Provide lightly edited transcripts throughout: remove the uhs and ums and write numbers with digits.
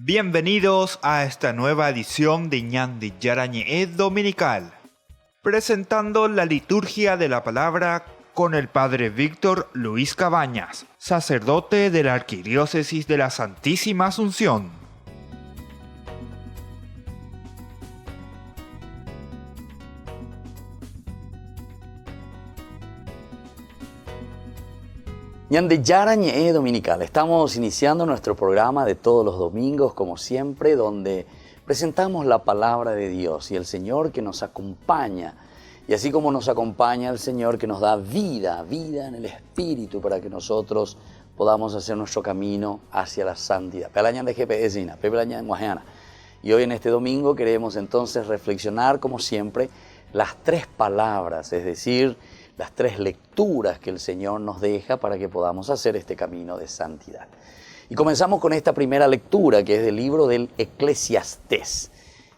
Bienvenidos a esta nueva edición de Ñandi Yarañe Dominical, presentando la liturgia de la palabra con el Padre Víctor Luis Cabañas, sacerdote de la Arquidiócesis de la Santísima Asunción. Ñandi Yarañe Dominical. Estamos iniciando nuestro programa de todos los domingos, como siempre, donde presentamos la palabra de Dios y el Señor que nos acompaña. Y así como nos acompaña el Señor que nos da vida en el Espíritu para que nosotros podamos hacer nuestro camino hacia la santidad. Y hoy en este domingo queremos entonces reflexionar, como siempre, las tres palabras, es decir, las tres lecturas que el Señor nos deja para que podamos hacer este camino de santidad. Y comenzamos con esta primera lectura, que es del libro del Eclesiastés.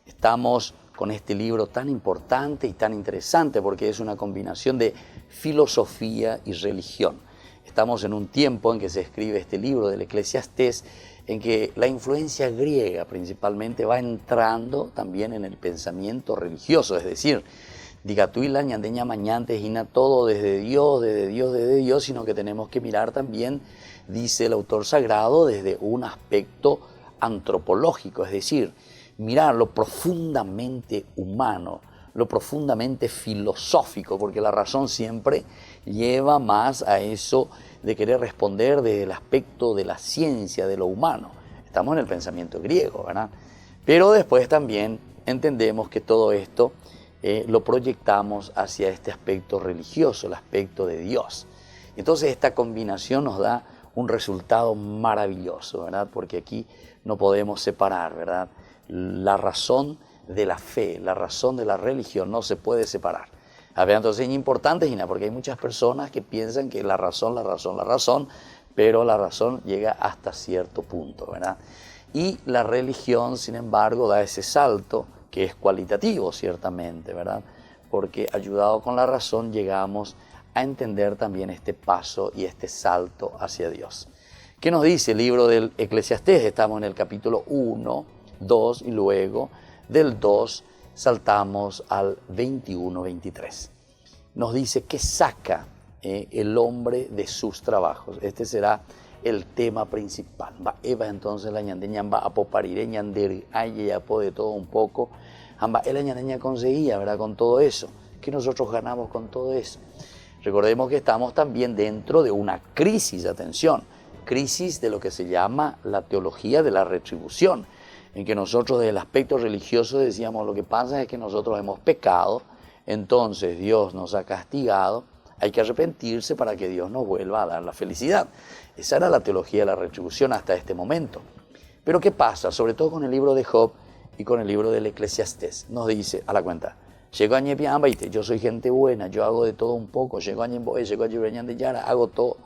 Estamos con este libro tan importante y tan interesante porque es una combinación de filosofía y religión. Estamos en un tiempo en que se escribe este libro del Eclesiastés, en que la influencia griega principalmente va entrando también en el pensamiento religioso, es decir, Digatuila, ñandeña mañantes, ina todo desde Dios, sino que tenemos que mirar también, dice el autor sagrado, desde un aspecto antropológico, es decir, mirar lo profundamente humano, lo profundamente filosófico, porque la razón siempre lleva más a eso de querer responder desde el aspecto de la ciencia, de lo humano. Estamos en el pensamiento griego, ¿verdad? Pero después también entendemos que todo esto lo proyectamos hacia este aspecto religioso, el aspecto de Dios. Entonces esta combinación nos da un resultado maravilloso, ¿verdad? Porque aquí no podemos separar, ¿verdad? La razón de la fe, la razón de la religión no se puede separar. A ver, entonces es importante, Gina, porque hay muchas personas que piensan que la razón, pero la razón llega hasta cierto punto, ¿verdad? Y la religión, sin embargo, da ese salto que es cualitativo, ciertamente, ¿verdad? Porque ayudado con la razón llegamos a entender también este paso y este salto hacia Dios. ¿Qué nos dice el libro del Eclesiastés? Estamos en el capítulo 1, 2 y luego del 2 saltamos al 21, 23. Nos dice que saca el hombre de sus trabajos. Este será el tema principal. Eva entonces la ñandeña va a popariré ñander ay ya de todo un poco. Amba la ñandeña conseguía, ¿verdad? Con todo eso. ¿Qué nosotros ganamos con todo eso? Recordemos que estamos también dentro de una crisis, atención, crisis de lo que se llama la teología de la retribución, en que nosotros desde el aspecto religioso decíamos lo que pasa es que nosotros hemos pecado, entonces Dios nos ha castigado, hay que arrepentirse para que Dios nos vuelva a dar la felicidad. Esa era la teología de la retribución hasta este momento. Pero ¿qué pasa? Sobre todo con el libro de Job y con el libro del Eclesiastés. Nos dice, a la cuenta, yo soy gente buena, yo hago de todo un poco, hago todo.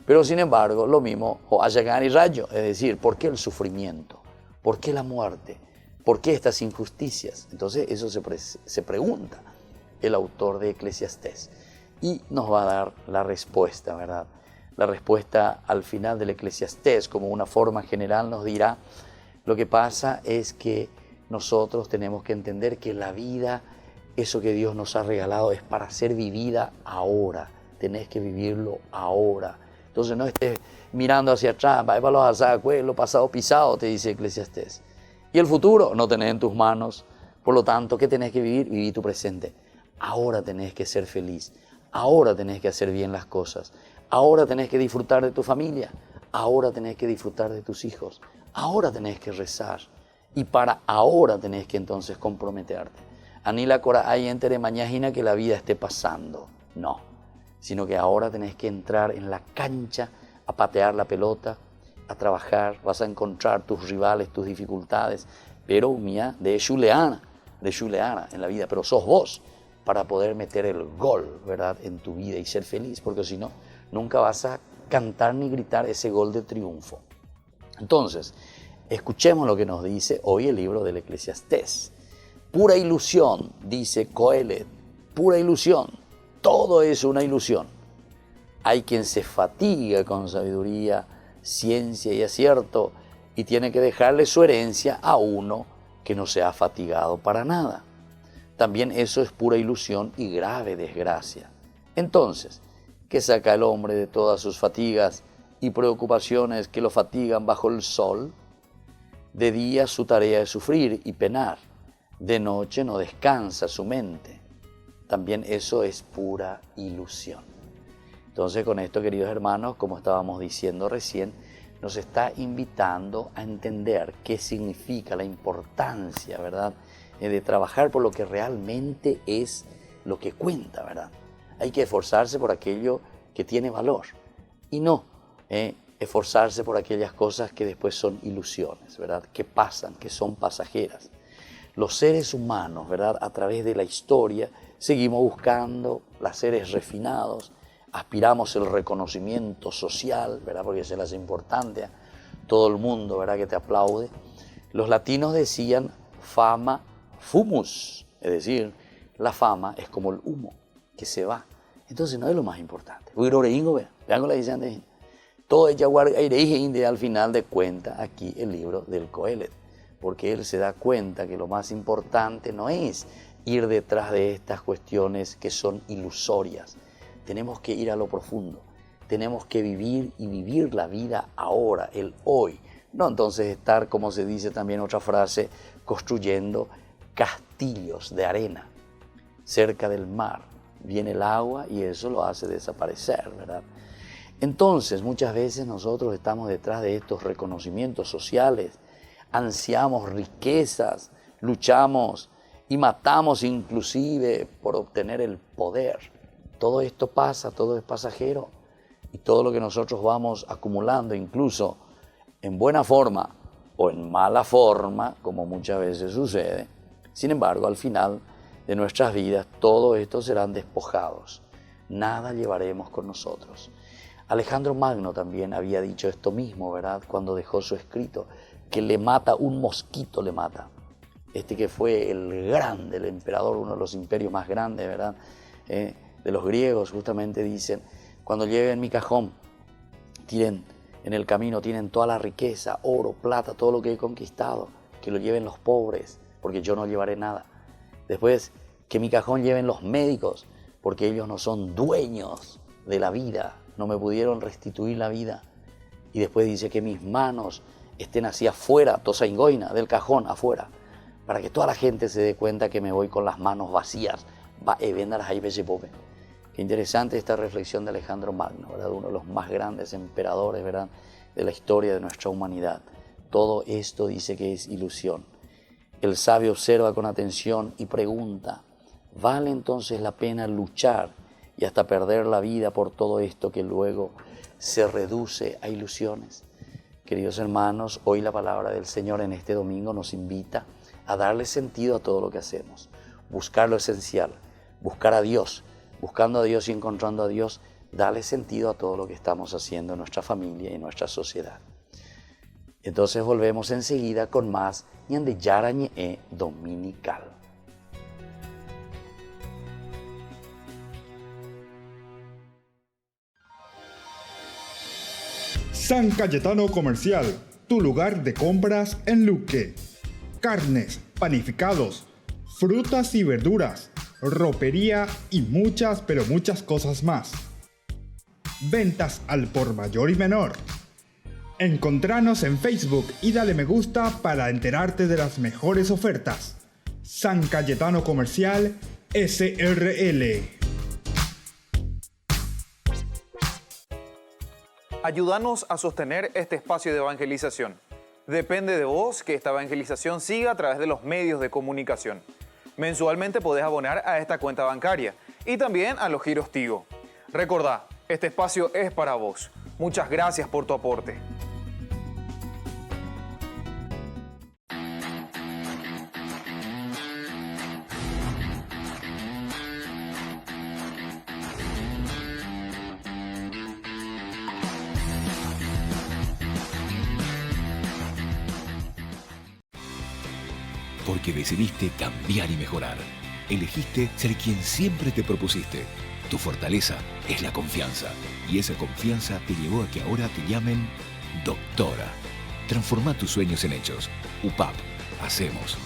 Pero sin embargo, lo mismo, es decir, ¿por qué el sufrimiento? ¿Por qué la muerte? ¿Por qué estas injusticias? Entonces eso se pregunta el autor de Eclesiastés. Y nos va a dar la respuesta, ¿verdad? La respuesta al final del Eclesiastés, como una forma general, nos dirá, lo que pasa es que nosotros tenemos que entender que la vida, eso que Dios nos ha regalado, es para ser vivida ahora. Tenés que vivirlo ahora. Entonces no estés mirando hacia atrás, lo pasado pisado, te dice Eclesiastés. Y el futuro no tenés en tus manos. Por lo tanto, ¿qué tenés que vivir? Vivir tu presente. Ahora tenés que ser feliz. Ahora tenés que hacer bien las cosas. Ahora tenés que disfrutar de tu familia. Ahora tenés que disfrutar de tus hijos. Ahora tenés que rezar. Y para ahora tenés que entonces comprometerte. Anila Cora hay entere mañana que la vida esté pasando. No. Sino que ahora tenés que entrar en la cancha a patear la pelota, a trabajar. Vas a encontrar tus rivales, tus dificultades. Pero mía, de chuleana en la vida. Pero sos vos para poder meter el gol, ¿verdad?, en tu vida y ser feliz, porque si no, nunca vas a cantar ni gritar ese gol de triunfo. Entonces, escuchemos lo que nos dice hoy el libro del Eclesiastés. Pura ilusión, dice Coelet, pura ilusión, todo es una ilusión. Hay quien se fatiga con sabiduría, ciencia y acierto, y tiene que dejarle su herencia a uno que no se ha fatigado para nada. También eso es pura ilusión y grave desgracia. Entonces, ¿qué saca el hombre de todas sus fatigas y preocupaciones que lo fatigan bajo el sol? De día su tarea es sufrir y penar, de noche no descansa su mente. También eso es pura ilusión. Entonces, con esto, queridos hermanos, como estábamos diciendo recién, nos está invitando a entender qué significa la importancia, ¿verdad?, de trabajar por lo que realmente es lo que cuenta, ¿verdad? Hay que esforzarse por aquello que tiene valor y no esforzarse por aquellas cosas que después son ilusiones, ¿verdad?, que pasan, que son pasajeras. Los seres humanos, ¿verdad?, a través de la historia seguimos buscando placeres refinados, aspiramos el reconocimiento social, ¿verdad?, porque se le hace importante a todo el mundo, ¿verdad?, que te aplaude. Los latinos decían fama fumus, es decir, la fama es como el humo que se va. Entonces no es lo más importante. Vean la dicen, todo es jaguar y al final de cuenta aquí el libro del Coelet, porque él se da cuenta que lo más importante no es ir detrás de estas cuestiones que son ilusorias. Tenemos que ir a lo profundo, tenemos que vivir y vivir la vida ahora, el hoy. No entonces estar, como se dice también otra frase, construyendo castillos de arena cerca del mar. Viene el agua y eso lo hace desaparecer, ¿verdad? Entonces, muchas veces nosotros estamos detrás de estos reconocimientos sociales, ansiamos riquezas, luchamos y matamos inclusive por obtener el poder. Todo esto pasa, todo es pasajero y todo lo que nosotros vamos acumulando, incluso en buena forma o en mala forma, como muchas veces sucede, sin embargo, al final de nuestras vidas, todo esto serán despojados. Nada llevaremos con nosotros. Alejandro Magno también había dicho esto mismo, ¿verdad?, cuando dejó su escrito, que le mata un mosquito, le mata. Este que fue el grande, el emperador, uno de los imperios más grandes, ¿verdad?, de los griegos, justamente dicen, cuando lleven mi cajón, tiren en el camino, tienen toda la riqueza, oro, plata, todo lo que he conquistado, que lo lleven los pobres, porque yo no llevaré nada. Después, que mi cajón lleven los médicos, porque ellos no son dueños de la vida, no me pudieron restituir la vida. Y después dice que mis manos estén así afuera, tosaingoina, del cajón afuera, para que toda la gente se dé cuenta que me voy con las manos vacías. Qué interesante esta reflexión de Alejandro Magno, ¿verdad?, uno de los más grandes emperadores, ¿verdad?, de la historia de nuestra humanidad. Todo esto dice que es ilusión. El sabio observa con atención y pregunta, ¿vale entonces la pena luchar y hasta perder la vida por todo esto que luego se reduce a ilusiones? Queridos hermanos, hoy la palabra del Señor en este domingo nos invita a darle sentido a todo lo que hacemos, buscar lo esencial, buscar a Dios, buscando a Dios y encontrando a Dios, darle sentido a todo lo que estamos haciendo en nuestra familia y en nuestra sociedad. Entonces volvemos enseguida con más Ñande Yarañe Dominical. San Cayetano Comercial, tu lugar de compras en Luque. Carnes, panificados, frutas y verduras, ropería y muchas, pero muchas cosas más. Ventas al por mayor y menor. Encontranos en Facebook y dale me gusta para enterarte de las mejores ofertas. San Cayetano Comercial SRL. Ayúdanos a sostener este espacio de evangelización. Depende de vos que esta evangelización siga a través de los medios de comunicación. Mensualmente podés abonar a esta cuenta bancaria y también a los giros Tigo. Recordá, este espacio es para vos. Muchas gracias por tu aporte. Porque decidiste cambiar y mejorar. Elegiste ser quien siempre te propusiste. Tu fortaleza es la confianza. Y esa confianza te llevó a que ahora te llamen doctora. Transforma tus sueños en hechos. UPAP. Hacemos.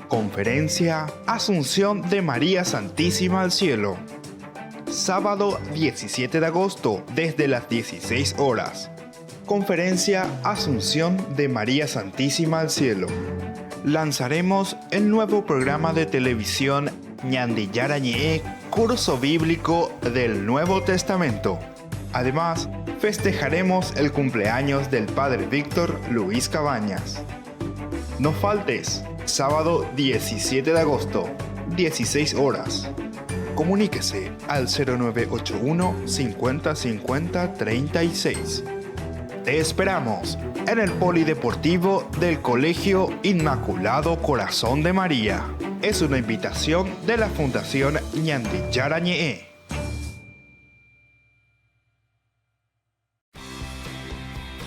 Conferencia Asunción de María Santísima al Cielo. Sábado 17 de agosto desde las 16 horas. Conferencia Asunción de María Santísima al Cielo. Lanzaremos el nuevo programa de televisión Ñandi Yarañe, curso bíblico del Nuevo Testamento. Además, festejaremos el cumpleaños del Padre Víctor Luis Cabañas. No faltes, sábado 17 de agosto, 16 horas. Comuníquese al 0981 50 50 36. Te esperamos en el Polideportivo del Colegio Inmaculado Corazón de María. Es una invitación de la Fundación Ñandi Yarañe.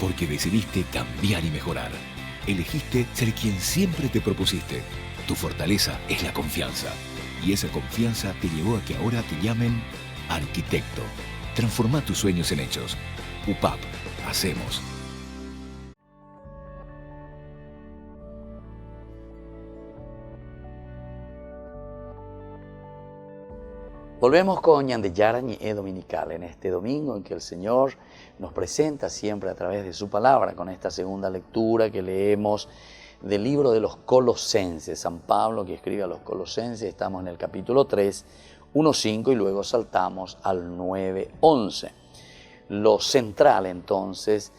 Porque decidiste cambiar y mejorar. Elegiste ser quien siempre te propusiste. Tu fortaleza es la confianza. Y esa confianza te llevó a que ahora te llamen arquitecto. Transforma tus sueños en hechos. UPAP. Hacemos. Volvemos con Ñandi Yarañe Dominical en este domingo en que el Señor nos presenta siempre a través de su palabra con esta segunda lectura que leemos del libro de los Colosenses. San Pablo que escribe a los Colosenses, estamos en el capítulo 3, 1:5 y luego saltamos al 9:11. Lo central entonces,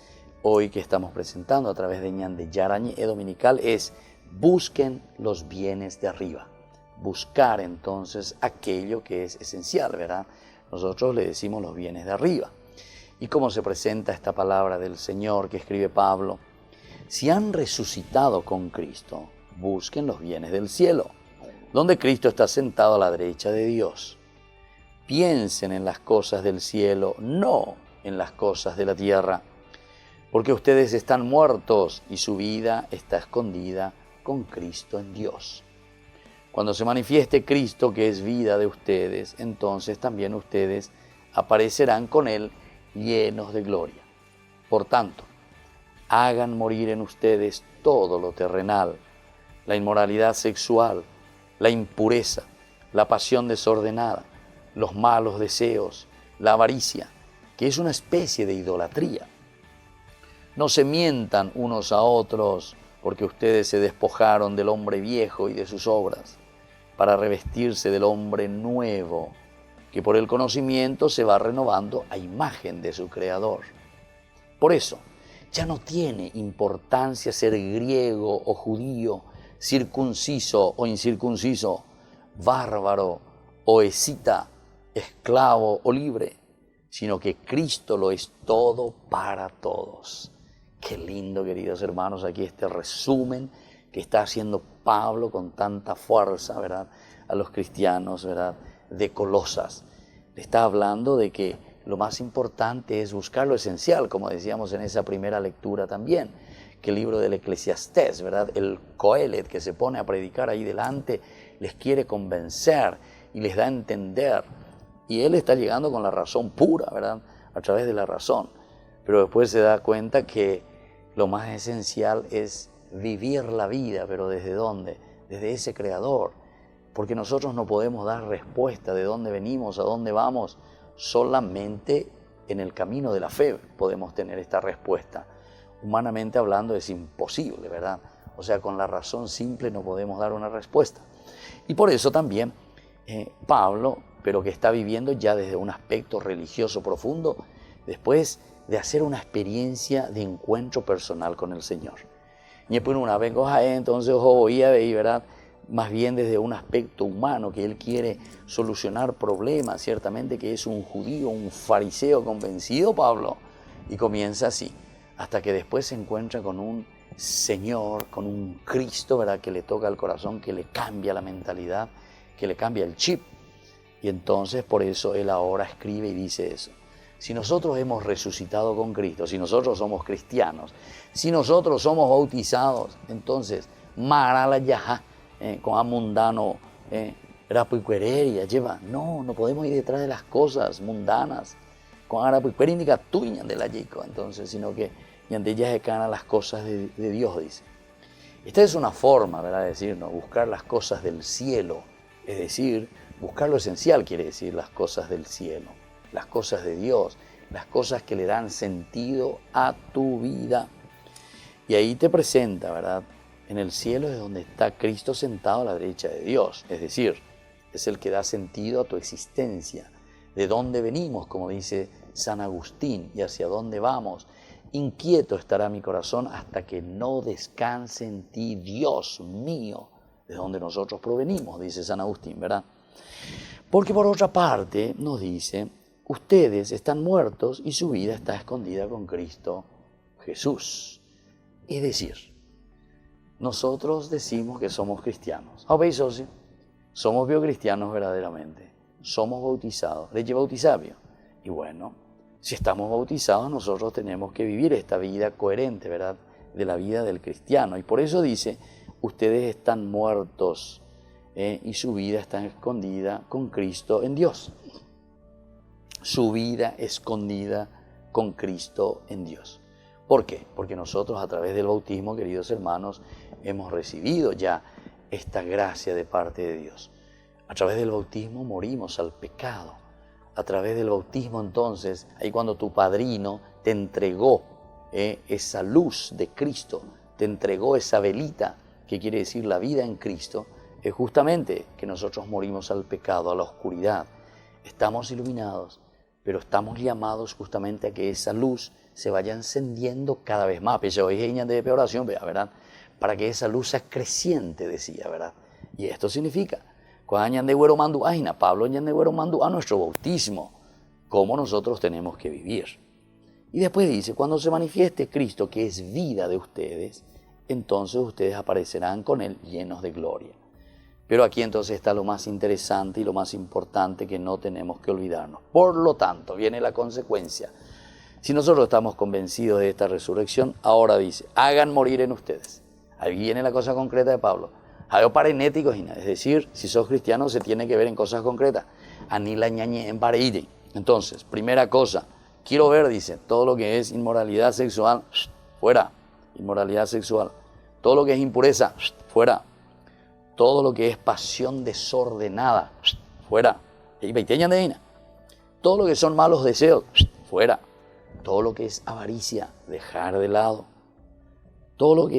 hoy que estamos presentando a través de Ñandi Yarañe Dominical es busquen los bienes de arriba. Buscar entonces aquello que es esencial, ¿verdad? Nosotros le decimos los bienes de arriba. ¿Y cómo se presenta esta palabra del Señor que escribe Pablo? Si han resucitado con Cristo, busquen los bienes del cielo, donde Cristo está sentado a la derecha de Dios. Piensen en las cosas del cielo, no en las cosas de la tierra, porque ustedes están muertos y su vida está escondida con Cristo en Dios. Cuando se manifieste Cristo, que es vida de ustedes, entonces también ustedes aparecerán con Él llenos de gloria. Por tanto, hagan morir en ustedes todo lo terrenal, la inmoralidad sexual, la impureza, la pasión desordenada, los malos deseos, la avaricia, que es una especie de idolatría. No se mientan unos a otros, porque ustedes se despojaron del hombre viejo y de sus obras, para revestirse del hombre nuevo, que por el conocimiento se va renovando a imagen de su Creador. Por eso, ya no tiene importancia ser griego o judío, circunciso o incircunciso, bárbaro o escita, esclavo o libre, sino que Cristo lo es todo para todos. Qué lindo, queridos hermanos, aquí este resumen que está haciendo Pablo con tanta fuerza, ¿verdad?, a los cristianos, ¿verdad?, de Colosas. Le está hablando de que lo más importante es buscar lo esencial, como decíamos en esa primera lectura también, que el libro del Eclesiastés, ¿verdad?, el Coelet que se pone a predicar ahí delante, les quiere convencer y les da a entender. Y él está llegando con la razón pura, ¿verdad?, a través de la razón. Pero después se da cuenta que lo más esencial es vivir la vida, pero ¿desde dónde? Desde ese Creador. Porque nosotros no podemos dar respuesta de dónde venimos, a dónde vamos. Solamente en el camino de la fe podemos tener esta respuesta. Humanamente hablando es imposible, ¿verdad? O sea, con la razón simple no podemos dar una respuesta. Y por eso también Pablo, pero que está viviendo ya desde un aspecto religioso profundo, después de hacer una experiencia de encuentro personal con el Señor. Y después una vez entonces oía, ¿verdad?, más bien desde un aspecto humano, que él quiere solucionar problemas, ciertamente que es un judío, un fariseo convencido, Pablo, y comienza así, hasta que después se encuentra con un Señor, con un Cristo, ¿verdad?, que le toca el corazón, que le cambia la mentalidad, que le cambia el chip. Y entonces por eso él ahora escribe y dice eso. Si nosotros hemos resucitado con Cristo, si nosotros somos cristianos, si nosotros somos bautizados, entonces, marala yaha, con amundano, rapuicuereria, lleva. No podemos ir detrás de las cosas mundanas, ahora pues indica tú de la chico, entonces, sino que yande ya se cana las cosas de Dios, dice. Esta es una forma, ¿verdad?, de decir, ¿no?, buscar las cosas del cielo, es decir, buscar lo esencial, quiere decir las cosas del cielo, las cosas de Dios, las cosas que le dan sentido a tu vida. Y ahí te presenta, ¿verdad? En el cielo es donde está Cristo sentado a la derecha de Dios, es decir, es el que da sentido a tu existencia. De dónde venimos, como dice San Agustín, y hacia dónde vamos. Inquieto estará mi corazón hasta que no descanse en ti, Dios mío, de donde nosotros provenimos, dice San Agustín, ¿verdad? Porque por otra parte nos dice, ustedes están muertos y su vida está escondida con Cristo Jesús. Es decir, nosotros decimos que somos cristianos. ¿Veis, socio? Somos biocristianos verdaderamente. Somos bautizados. Leche bautizabio. Y bueno, si estamos bautizados, nosotros tenemos que vivir esta vida coherente, ¿verdad?, de la vida del cristiano. Y por eso dice, ustedes están muertos y su vida está escondida con Cristo en Dios. Su vida escondida con Cristo en Dios. ¿Por qué? Porque nosotros a través del bautismo, queridos hermanos, hemos recibido ya esta gracia de parte de Dios. A través del bautismo morimos al pecado. A través del bautismo entonces, ahí cuando tu padrino te entregó esa luz de Cristo, te entregó esa velita, que quiere decir la vida en Cristo, es justamente que nosotros morimos al pecado, a la oscuridad. Estamos iluminados, pero estamos llamados justamente a que esa luz se vaya encendiendo cada vez más. Pero hoy es de oración, ¿verdad? Para que esa luz sea creciente, decía, ¿verdad? Y esto significa, Pablo a nuestro bautismo, cómo nosotros tenemos que vivir. Y después dice, cuando se manifieste Cristo, que es vida de ustedes, entonces ustedes aparecerán con Él llenos de gloria. Pero aquí entonces está lo más interesante y lo más importante que no tenemos que olvidarnos. Por lo tanto, viene la consecuencia. Si nosotros estamos convencidos de esta resurrección, ahora dice, hagan morir en ustedes. Ahí viene la cosa concreta de Pablo. Es decir, si sos cristiano se tiene que ver en cosas concretas. Anila ñañe en pareide. Entonces, primera cosa, quiero ver, dice, todo lo que es inmoralidad sexual, fuera. Inmoralidad sexual. Todo lo que es impureza, fuera. Todo lo que es pasión desordenada, fuera. Todo lo que son malos deseos, fuera. Todo lo que es avaricia, dejar de lado. Todo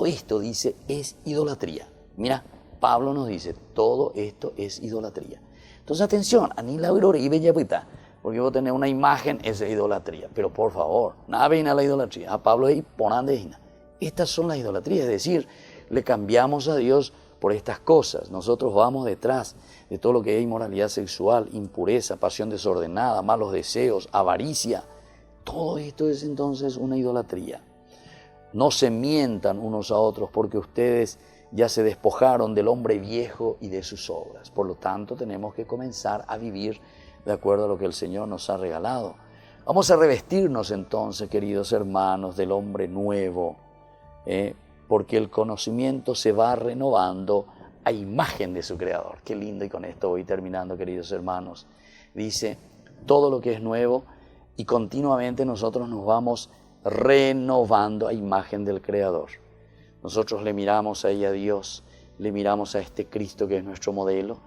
esto, dice, es idolatría. Mira, Pablo nos dice, todo esto es idolatría. Entonces, atención, porque vos tenés una imagen, esa es idolatría. Pero por favor, nada viene a la idolatría. A Pablo ahí ponan de hina. Estas son las idolatrías, es decir, le cambiamos a Dios por estas cosas. Nosotros vamos detrás de todo lo que es inmoralidad sexual, impureza, pasión desordenada, malos deseos, avaricia. Todo esto es entonces una idolatría. No se mientan unos a otros porque ustedes ya se despojaron del hombre viejo y de sus obras. Por lo tanto, tenemos que comenzar a vivir de acuerdo a lo que el Señor nos ha regalado. Vamos a revestirnos entonces, queridos hermanos, del hombre nuevo, porque el conocimiento se va renovando a imagen de su Creador. Qué lindo, y con esto voy terminando, queridos hermanos. Dice, todo lo que es nuevo, y continuamente nosotros nos vamos renovando a imagen del Creador. Nosotros le miramos ahí a Dios, le miramos a este Cristo que es nuestro modelo,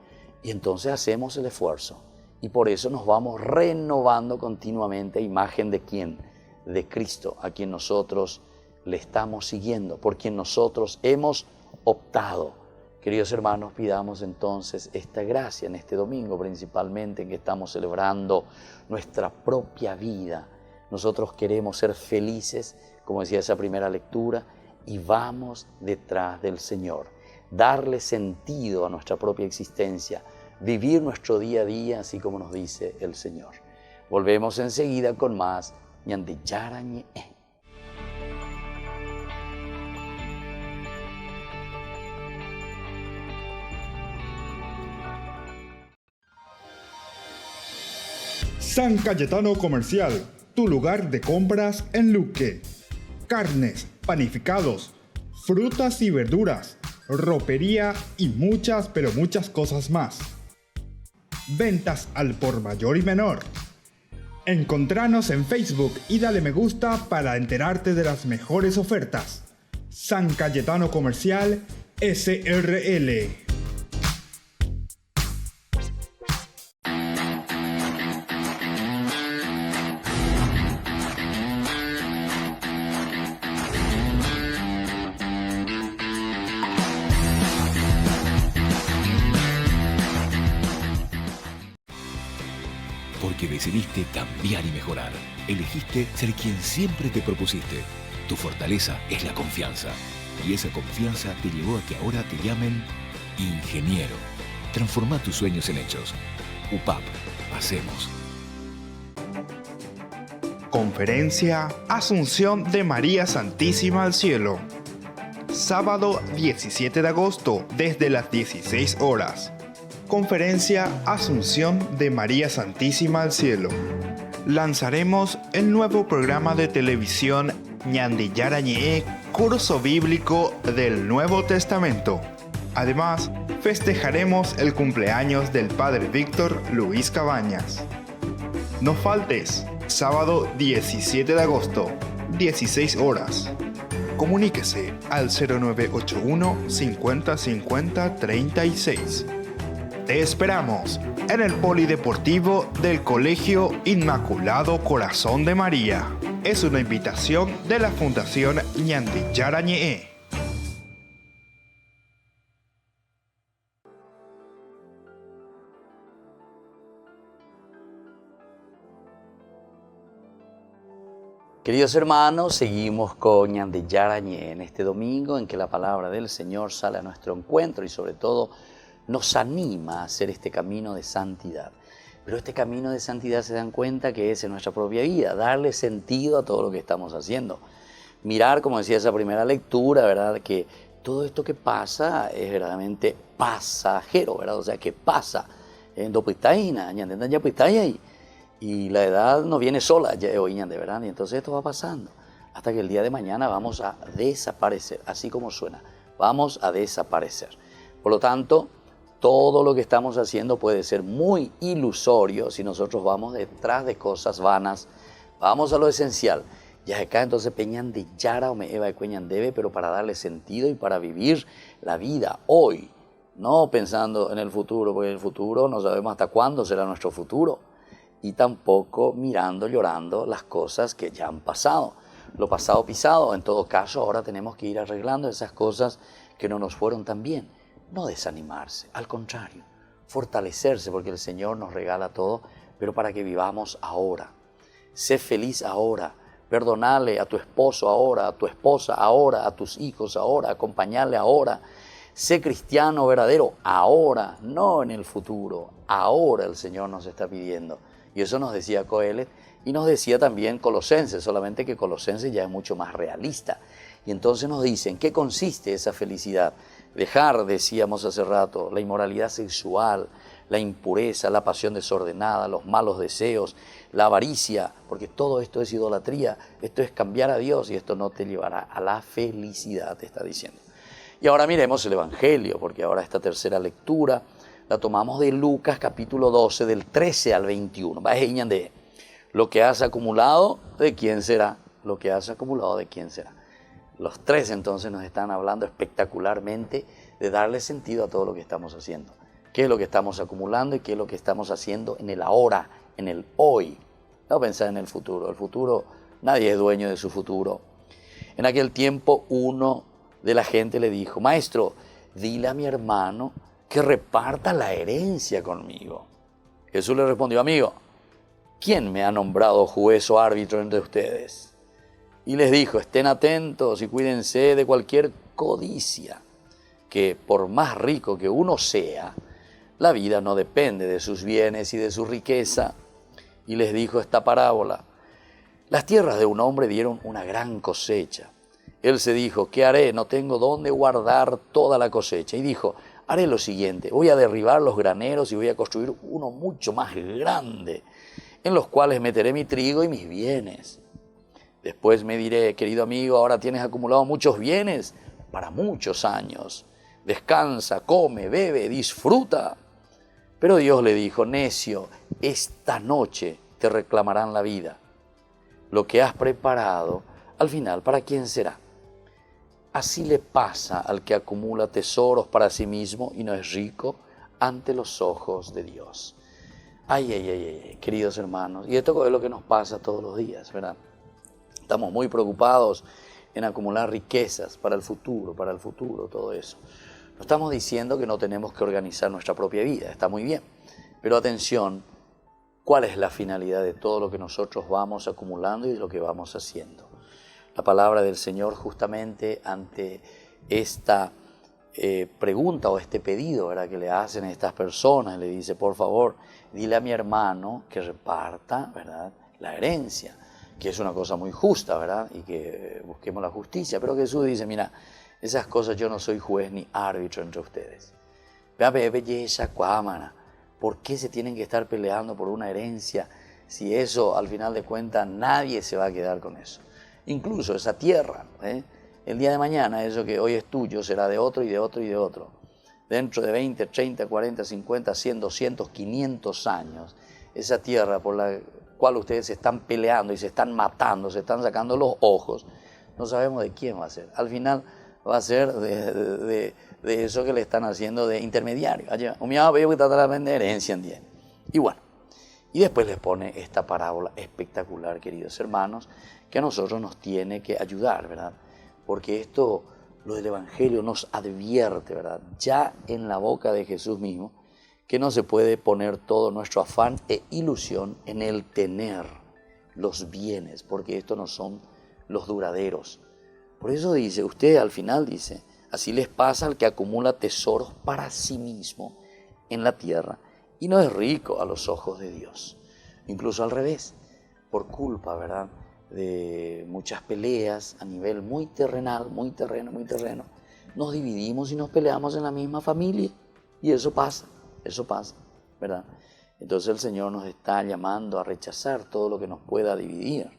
y entonces hacemos el esfuerzo. Y por eso nos vamos renovando continuamente a imagen de ¿quién? De Cristo, a quien nosotros le estamos siguiendo, por quien nosotros hemos optado. Queridos hermanos, pidamos entonces esta gracia en este domingo, principalmente en que estamos celebrando nuestra propia vida. Nosotros queremos ser felices, como decía esa primera lectura, y vamos detrás del Señor. Darle sentido a nuestra propia existencia, vivir nuestro día a día, así como nos dice el Señor. Volvemos enseguida con más ñandillarañe. San Cayetano Comercial, tu lugar de compras en Luque. Carnes, panificados, frutas y verduras, ropería y muchas, pero muchas cosas más. Ventas al por mayor y menor. Encontranos en Facebook y dale me gusta para enterarte de las mejores ofertas. San Cayetano Comercial SRL. Porque decidiste cambiar y mejorar. Elegiste ser quien siempre te propusiste. Tu fortaleza es la confianza. Y esa confianza te llevó a que ahora te llamen ingeniero. Transforma tus sueños en hechos. UPAP. Hacemos. Conferencia Asunción de María Santísima al Cielo. Sábado 17 de agosto desde las 16 horas. Conferencia Asunción de María Santísima al Cielo. Lanzaremos el nuevo programa de televisión Ñandillarañe, curso bíblico del Nuevo Testamento. Además, festejaremos el cumpleaños del Padre Víctor Luis Cabañas. No faltes, sábado 17 de agosto, 16 horas. Comuníquese al 0981 50 50 36. Te esperamos en el Polideportivo del Colegio Inmaculado Corazón de María. Es una invitación de la Fundación Ñandillarañe. Queridos hermanos, seguimos con Ñandillarañe en este domingo en que la palabra del Señor sale a nuestro encuentro y sobre todo nos anima a hacer este camino de santidad. Pero este camino de santidad se dan cuenta que es en nuestra propia vida, darle sentido a todo lo que estamos haciendo. Mirar, como decía esa primera lectura, ¿verdad? Que todo esto que pasa es verdaderamente pasajero, ¿verdad? O sea, que pasa. Y la edad no viene sola, de verdad. Y entonces esto va pasando hasta que el día de mañana vamos a desaparecer, así como suena, vamos a desaparecer. Por lo tanto, todo lo que estamos haciendo puede ser muy ilusorio si nosotros vamos detrás de cosas vanas. Vamos a lo esencial. Ya acá entonces peñan de yara o me eva de cueñan debe, pero para darle sentido y para vivir la vida hoy, no pensando en el futuro, porque el futuro no sabemos hasta cuándo será nuestro futuro, y tampoco mirando, llorando las cosas que ya han pasado. Lo pasado pisado, en todo caso, ahora tenemos que ir arreglando esas cosas que no nos fueron tan bien. No desanimarse, al contrario, fortalecerse porque el Señor nos regala todo, pero para que vivamos ahora. Sé feliz ahora, perdonale a tu esposo ahora, a tu esposa ahora, a tus hijos ahora, acompañarle ahora. Sé cristiano verdadero ahora, no en el futuro. Ahora el Señor nos está pidiendo. Y eso nos decía Coelet y nos decía también Colosenses, solamente que Colosenses ya es mucho más realista. Y entonces nos dicen, ¿qué consiste esa felicidad? Dejar, decíamos hace rato, la inmoralidad sexual, la impureza, la pasión desordenada, los malos deseos, la avaricia, porque todo esto es idolatría, esto es cambiar a Dios y esto no te llevará a la felicidad, te está diciendo. Y ahora miremos el Evangelio, porque ahora esta tercera lectura la tomamos de Lucas capítulo 12, del 13 al 21. Lo que has acumulado, ¿de quién será? Lo que has acumulado, ¿de quién será? Los tres entonces nos están hablando espectacularmente de darle sentido a todo lo que estamos haciendo. ¿Qué es lo que estamos acumulando y qué es lo que estamos haciendo en el ahora, en el hoy? No pensar en el futuro, nadie es dueño de su futuro. En aquel tiempo uno de la gente le dijo, maestro, dile a mi hermano que reparta la herencia conmigo. Jesús le respondió, amigo, ¿quién me ha nombrado juez o árbitro entre ustedes? Y les dijo, estén atentos y cuídense de cualquier codicia, que por más rico que uno sea, la vida no depende de sus bienes y de su riqueza. Y les dijo esta parábola, las tierras de un hombre dieron una gran cosecha. Él se dijo, ¿qué haré? No tengo dónde guardar toda la cosecha. Y dijo, haré lo siguiente, voy a derribar los graneros y voy a construir uno mucho más grande, en los cuales meteré mi trigo y mis bienes. Después me diré, querido amigo, ahora tienes acumulado muchos bienes para muchos años. Descansa, come, bebe, disfruta. Pero Dios le dijo, necio, esta noche te reclamarán la vida. Lo que has preparado, al final, ¿para quién será? Así le pasa al que acumula tesoros para sí mismo y no es rico ante los ojos de Dios. Ay, queridos hermanos, y esto es lo que nos pasa todos los días, ¿verdad? Estamos muy preocupados en acumular riquezas para el futuro, todo eso. No estamos diciendo que no tenemos que organizar nuestra propia vida, está muy bien, pero atención, ¿cuál es la finalidad de todo lo que nosotros vamos acumulando y de lo que vamos haciendo? La palabra del Señor justamente ante esta pregunta o este pedido, ¿verdad?, que le hacen a estas personas, le dice, por favor, dile a mi hermano que reparta, ¿verdad?, la herencia, que es una cosa muy justa, ¿verdad?, y que busquemos la justicia. Pero Jesús dice, mira, esas cosas yo no soy juez ni árbitro entre ustedes. ¿Por qué se tienen que estar peleando por una herencia si eso, al final de cuentas, nadie se va a quedar con eso? Incluso esa tierra, el día de mañana, eso que hoy es tuyo, será de otro y de otro y de otro. Dentro de 20, 30, 40, 50, 100, 200, 500 años, esa tierra por la cual ustedes se están peleando y se están matando, se están sacando los ojos, no sabemos de quién va a ser. Al final va a ser de eso que le están haciendo de intermediario. Y bueno, y después les pone esta parábola espectacular, queridos hermanos, que a nosotros nos tiene que ayudar, ¿verdad? Porque esto, lo del Evangelio nos advierte, ¿verdad?, ya en la boca de Jesús mismo, que no se puede poner todo nuestro afán e ilusión en el tener los bienes, porque estos no son los duraderos. Por eso dice, usted al final dice, así les pasa al que acumula tesoros para sí mismo en la tierra y no es rico a los ojos de Dios. Incluso al revés, por culpa, ¿verdad?, de muchas peleas a nivel muy terrenal, muy terreno, nos dividimos y nos peleamos en la misma familia. Y eso pasa, ¿verdad? Entonces el Señor nos está llamando a rechazar todo lo que nos pueda dividir.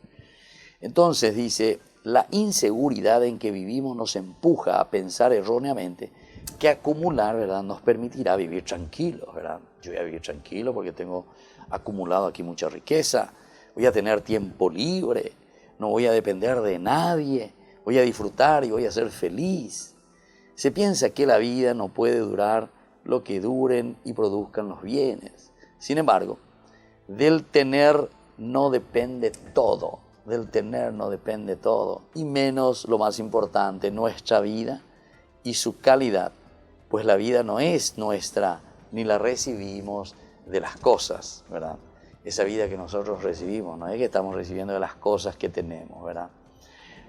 Entonces dice, la inseguridad en que vivimos nos empuja a pensar erróneamente que acumular, ¿verdad?, nos permitirá vivir tranquilos, ¿verdad? Yo voy a vivir tranquilo porque tengo acumulado aquí mucha riqueza, voy a tener tiempo libre, no voy a depender de nadie, voy a disfrutar y voy a ser feliz. Se piensa que la vida no puede durar lo que duren y produzcan los bienes. Sin embargo, del tener no depende todo, y menos lo más importante, nuestra vida y su calidad, pues la vida no es nuestra, ni la recibimos de las cosas, ¿verdad? Esa vida que nosotros recibimos, no es que estamos recibiendo de las cosas que tenemos, ¿verdad?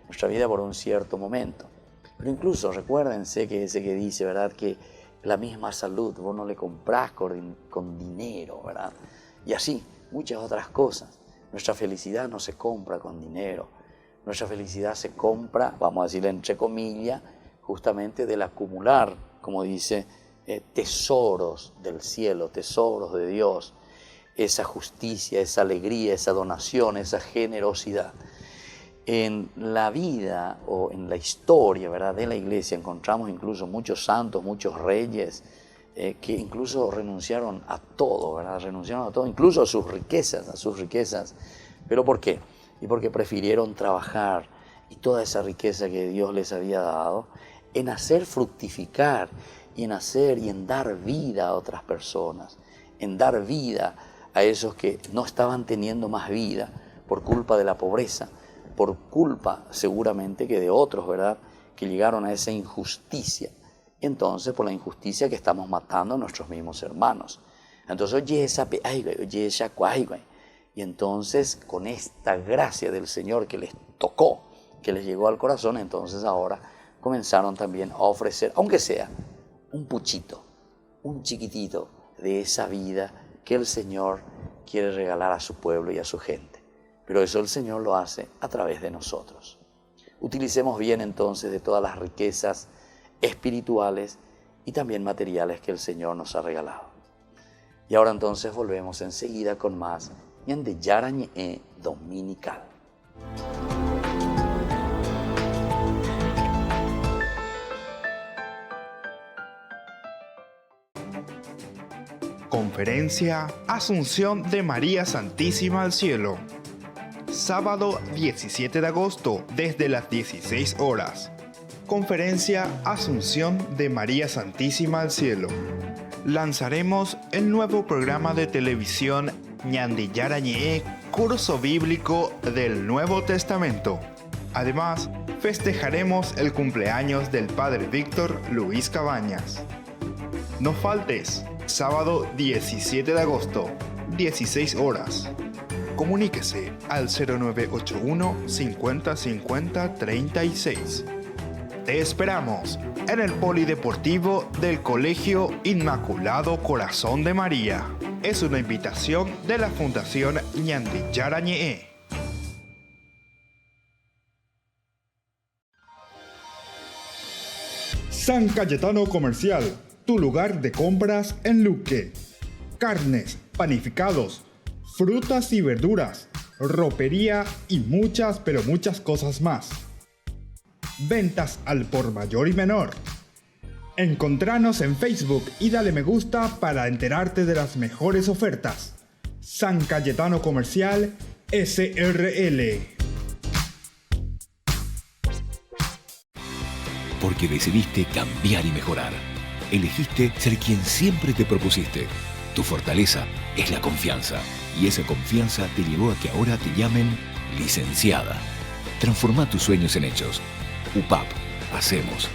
Nuestra vida por un cierto momento. Pero incluso recuérdense que ese que dice, ¿verdad?, que la misma salud vos no le comprás con dinero, ¿verdad? Y así, muchas otras cosas. Nuestra felicidad no se compra con dinero. Nuestra felicidad se compra, vamos a decirle entre comillas, justamente del acumular, como dice, tesoros del cielo, tesoros de Dios. Esa justicia, esa alegría, esa donación, esa generosidad. En la vida o en la historia, ¿verdad?, de la iglesia encontramos incluso muchos santos, muchos reyes que incluso renunciaron a todo, ¿verdad?, incluso a sus riquezas. ¿Pero por qué? Y porque prefirieron trabajar y toda esa riqueza que Dios les había dado en hacer fructificar y en dar vida a otras personas, en dar vida a esos que no estaban teniendo más vida por culpa de la pobreza, por culpa seguramente que de otros, ¿verdad?, que llegaron a esa injusticia. Entonces, por la injusticia que estamos matando a nuestros mismos hermanos. Entonces, y entonces, con esta gracia del Señor que les tocó, que les llegó al corazón, entonces ahora comenzaron también a ofrecer, aunque sea un puchito, un chiquitito de esa vida que el Señor quiere regalar a su pueblo y a su gente. Pero eso el Señor lo hace a través de nosotros. Utilicemos bien entonces de todas las riquezas espirituales y también materiales que el Señor nos ha regalado. Y ahora entonces volvemos enseguida con más Ñande Yarañe Dominical. Conferencia Asunción de María Santísima al Cielo. Sábado 17 de agosto desde las 16 horas. Conferencia Asunción de María Santísima al Cielo. Lanzaremos el nuevo programa de televisión Ñandi Yarañe, curso bíblico del Nuevo Testamento. Además, festejaremos el cumpleaños del Padre Víctor Luis Cabañas. No faltes, sábado 17 de agosto, 16 horas. Comuníquese al 0981 50 50 36. Te esperamos en el Polideportivo del Colegio Inmaculado Corazón de María. Es una invitación de la Fundación Ñandi Yarañe. San Cayetano Comercial, tu lugar de compras en Luque. Carnes, panificados, frutas y verduras, ropería y muchas pero muchas cosas más. Ventas al por mayor y menor. Encontranos en Facebook y dale me gusta para enterarte de las mejores ofertas. San Cayetano Comercial SRL. Porque decidiste cambiar y mejorar. Elegiste ser quien siempre te propusiste. Tu fortaleza es la confianza. Y esa confianza te llevó a que ahora te llamen licenciada. Transforma tus sueños en hechos. UPAP. Hacemos.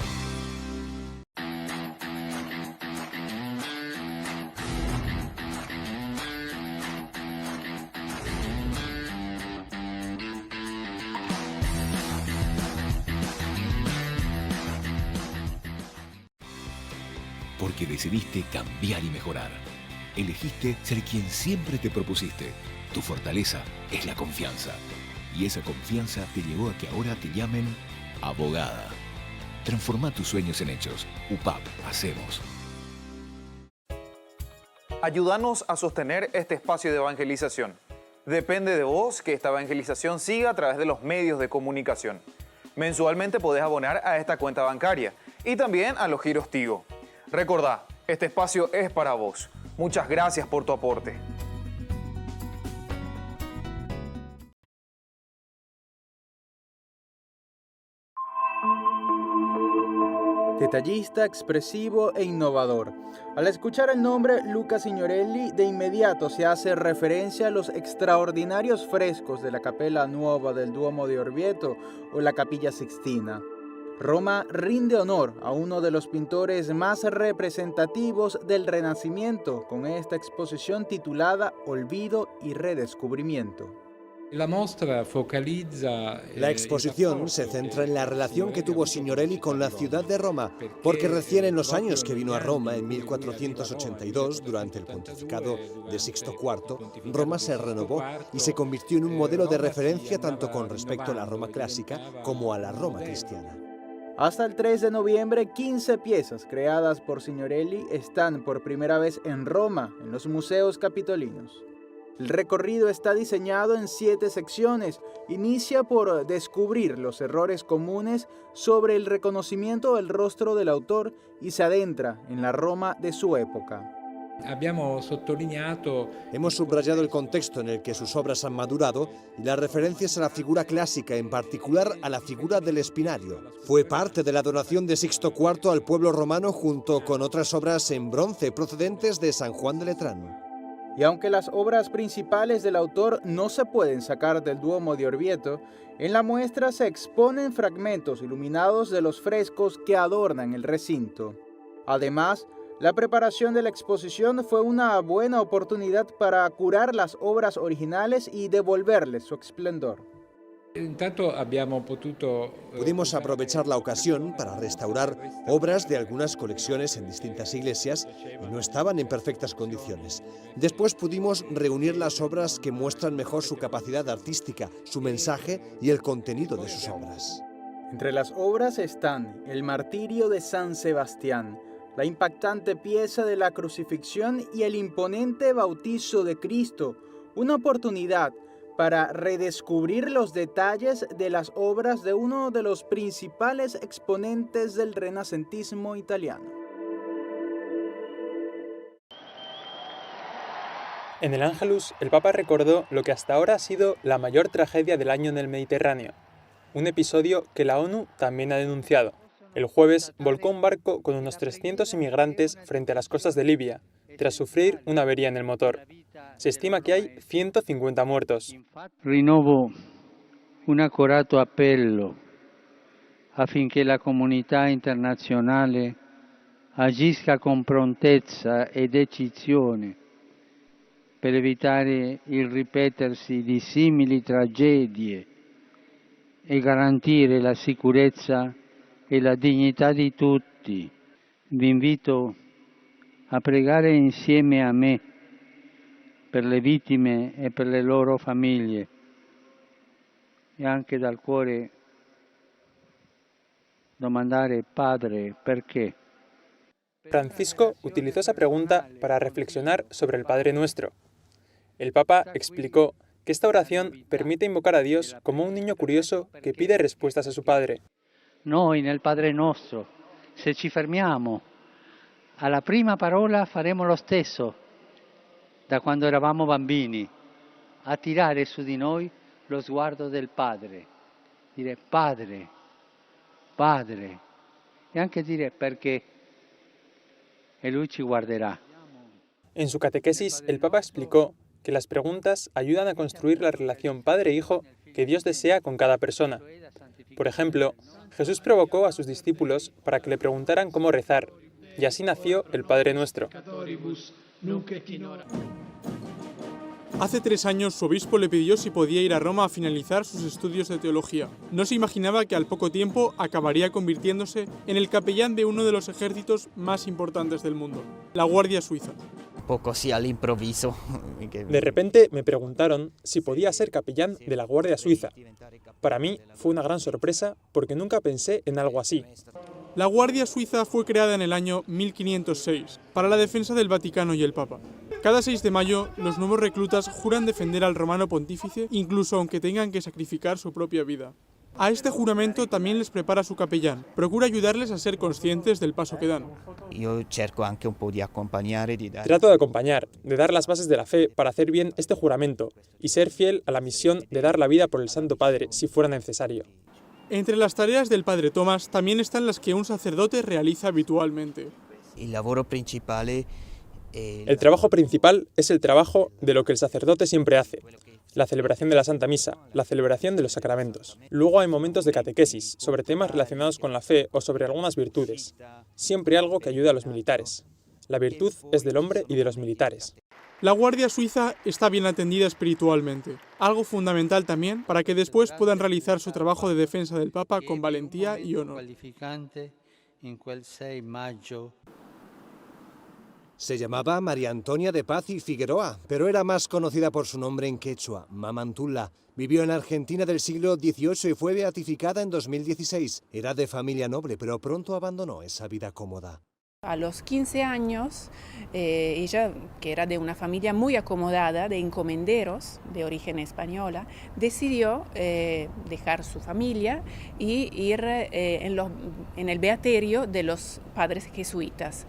Porque decidiste cambiar y mejorar. Elegiste ser quien siempre te propusiste. Tu fortaleza es la confianza. Y esa confianza te llevó a que ahora te llamen abogada. Transforma tus sueños en hechos. UPAP. Hacemos. Ayúdanos a sostener este espacio de evangelización. Depende de vos que esta evangelización siga a través de los medios de comunicación. Mensualmente podés abonar a esta cuenta bancaria y también a los giros Tigo. Recordá, este espacio es para vos. Muchas gracias por tu aporte. Detallista, expresivo e innovador. Al escuchar el nombre Luca Signorelli, de inmediato se hace referencia a los extraordinarios frescos de la Capella Nuova del Duomo de Orvieto o la Capilla Sixtina. Roma rinde honor a uno de los pintores más representativos del Renacimiento con esta exposición titulada Olvido y Redescubrimiento. La exposición se centra en la relación que tuvo Signorelli con la ciudad de Roma, porque recién en los años que vino a Roma, en 1482, durante el pontificado de Sixto IV, Roma se renovó y se convirtió en un modelo de referencia tanto con respecto a la Roma clásica como a la Roma cristiana. Hasta el 3 de noviembre, 15 piezas creadas por Signorelli están por primera vez en Roma, en los museos capitolinos. El recorrido está diseñado en 7 secciones. Inicia por descubrir los errores comunes sobre el reconocimiento del rostro del autor y se adentra en la Roma de su época. Hemos subrayado el contexto en el que sus obras han madurado y las referencias a la figura clásica, en particular a la figura del espinario. Fue parte de la donación de Sixto IV al pueblo romano junto con otras obras en bronce procedentes de San Juan de Letrán. Y aunque las obras principales del autor no se pueden sacar del Duomo de Orvieto, en la muestra se exponen fragmentos iluminados de los frescos que adornan el recinto. Además, la preparación de la exposición fue una buena oportunidad para curar las obras originales y devolverles su esplendor. Pudimos aprovechar la ocasión para restaurar obras de algunas colecciones en distintas iglesias y no estaban en perfectas condiciones. Después pudimos reunir las obras que muestran mejor su capacidad artística, su mensaje y el contenido de sus obras. Entre las obras están El martirio de San Sebastián, la impactante pieza de la crucifixión y el imponente bautizo de Cristo, una oportunidad para redescubrir los detalles de las obras de uno de los principales exponentes del renacentismo italiano. En el Ángelus, el Papa recordó lo que hasta ahora ha sido la mayor tragedia del año en el Mediterráneo, un episodio que la ONU también ha denunciado. El jueves volcó un barco con unos 300 inmigrantes frente a las costas de Libia, tras sufrir una avería en el motor. Se estima que hay 150 muertos. Rinnovo un accorato appello affinché la comunità internazionale agisca con prontezza e decisione per evitare il ripetersi di simili tragedie e garantire la sicurezza e la dignità di tutti. Vi invito a pregare insieme a me per le vittime e per le loro famiglie e anche dal cuore domandare Padre perché. Francisco utilizó esa pregunta para reflexionar sobre el Padre Nuestro. El Papa explicó que esta oración permite invocar a Dios como un niño curioso que pide respuestas a su Padre. Noi nel Padre Nostro, se ci fermiamo alla prima parola faremo lo stesso da quando eravamo bambini, attirare su di noi lo sguardo del Padre, dire Padre, Padre, e anche dire perché, e Lui ci guarderà. En su catequesis, el Papa explicó que las preguntas ayudan a construir la relación padre-hijo que Dios desea con cada persona. Por ejemplo, Jesús provocó a sus discípulos para que le preguntaran cómo rezar, y así nació el Padre Nuestro. Hace 3 años su obispo le pidió si podía ir a Roma a finalizar sus estudios de teología. No se imaginaba que al poco tiempo acabaría convirtiéndose en el capellán de uno de los ejércitos más importantes del mundo, la Guardia Suiza. Poco sí al improviso. De repente me preguntaron si podía ser capellán de la Guardia Suiza. Para mí fue una gran sorpresa porque nunca pensé en algo así. La Guardia Suiza fue creada en el año 1506 para la defensa del Vaticano y el Papa. Cada 6 de mayo, los nuevos reclutas juran defender al romano pontífice, incluso aunque tengan que sacrificar su propia vida. A este juramento también les prepara su capellán. Procura ayudarles a ser conscientes del paso que dan. Yo cerco anche un po' di accompagnare, di dare... Trato de acompañar, de dar las bases de la fe para hacer bien este juramento y ser fiel a la misión de dar la vida por el Santo Padre si fuera necesario. Entre las tareas del Padre Tomás también están las que un sacerdote realiza habitualmente. Il lavoro principale El trabajo principal es el trabajo de lo que el sacerdote siempre hace, la celebración de la Santa Misa, la celebración de los sacramentos. Luego hay momentos de catequesis sobre temas relacionados con la fe o sobre algunas virtudes. Siempre algo que ayude a los militares. La virtud es del hombre y de los militares. La Guardia Suiza está bien atendida espiritualmente, algo fundamental también para que después puedan realizar su trabajo de defensa del Papa con valentía y honor. Se llamaba María Antonia de Paz y Figueroa, pero era más conocida por su nombre en quechua, Mamantula. Vivió en Argentina del siglo XVIII y fue beatificada en 2016. Era de familia noble, pero pronto abandonó esa vida cómoda. A los 15 años, ella, que era de una familia muy acomodada, de encomenderos, de origen española, decidió dejar su familia y ir en el beaterio de los padres jesuitas.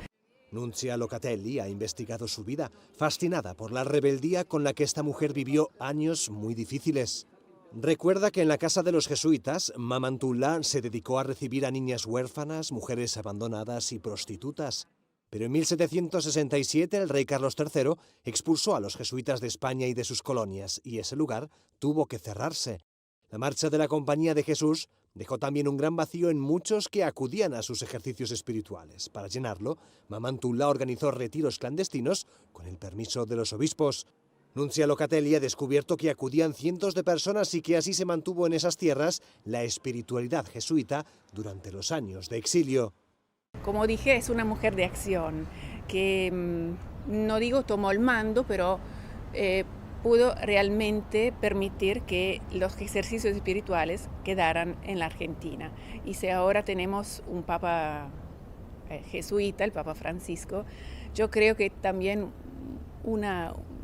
Nunzia Locatelli ha investigado su vida, fascinada por la rebeldía con la que esta mujer vivió años muy difíciles. Recuerda que en la casa de los jesuitas, Mamantula se dedicó a recibir a niñas huérfanas, mujeres abandonadas y prostitutas. Pero en 1767 el rey Carlos III expulsó a los jesuitas de España y de sus colonias, y ese lugar tuvo que cerrarse. La marcha de la Compañía de Jesús dejó también un gran vacío en muchos que acudían a sus ejercicios espirituales. Para llenarlo, Mamantula organizó retiros clandestinos con el permiso de los obispos. Nunzia Locatelli ha descubierto que acudían cientos de personas y que así se mantuvo en esas tierras la espiritualidad jesuita durante los años de exilio. Como dije, es una mujer de acción que, no digo tomó el mando, pero pudo realmente permitir que los ejercicios espirituales quedaran en la Argentina. Y si ahora tenemos un papa jesuita, el Papa Francisco, yo creo que también un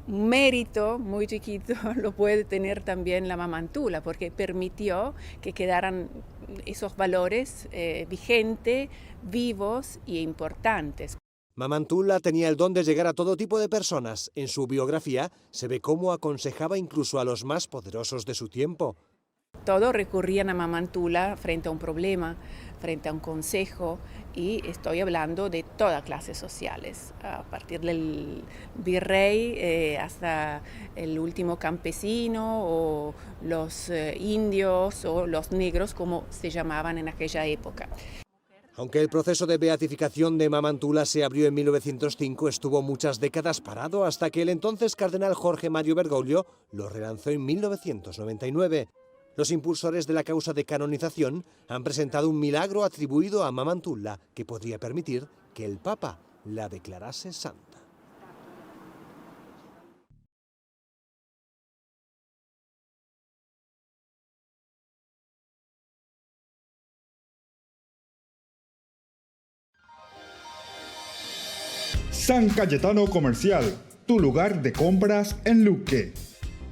mérito muy chiquito lo puede tener también la Mamantula, porque permitió que quedaran esos valores vigentes, vivos e importantes. Mamantula tenía el don de llegar a todo tipo de personas. En su biografía se ve cómo aconsejaba incluso a los más poderosos de su tiempo. Todos recurrían a Mamantula frente a un problema, frente a un consejo, y estoy hablando de todas clases sociales, a partir del virrey hasta el último campesino o los indios o los negros, como se llamaban en aquella época. Aunque el proceso de beatificación de Mamantula se abrió en 1905, estuvo muchas décadas parado hasta que el entonces cardenal Jorge Mario Bergoglio lo relanzó en 1999. Los impulsores de la causa de canonización han presentado un milagro atribuido a Mamantula que podría permitir que el Papa la declarase santa. San Cayetano Comercial, tu lugar de compras en Luque.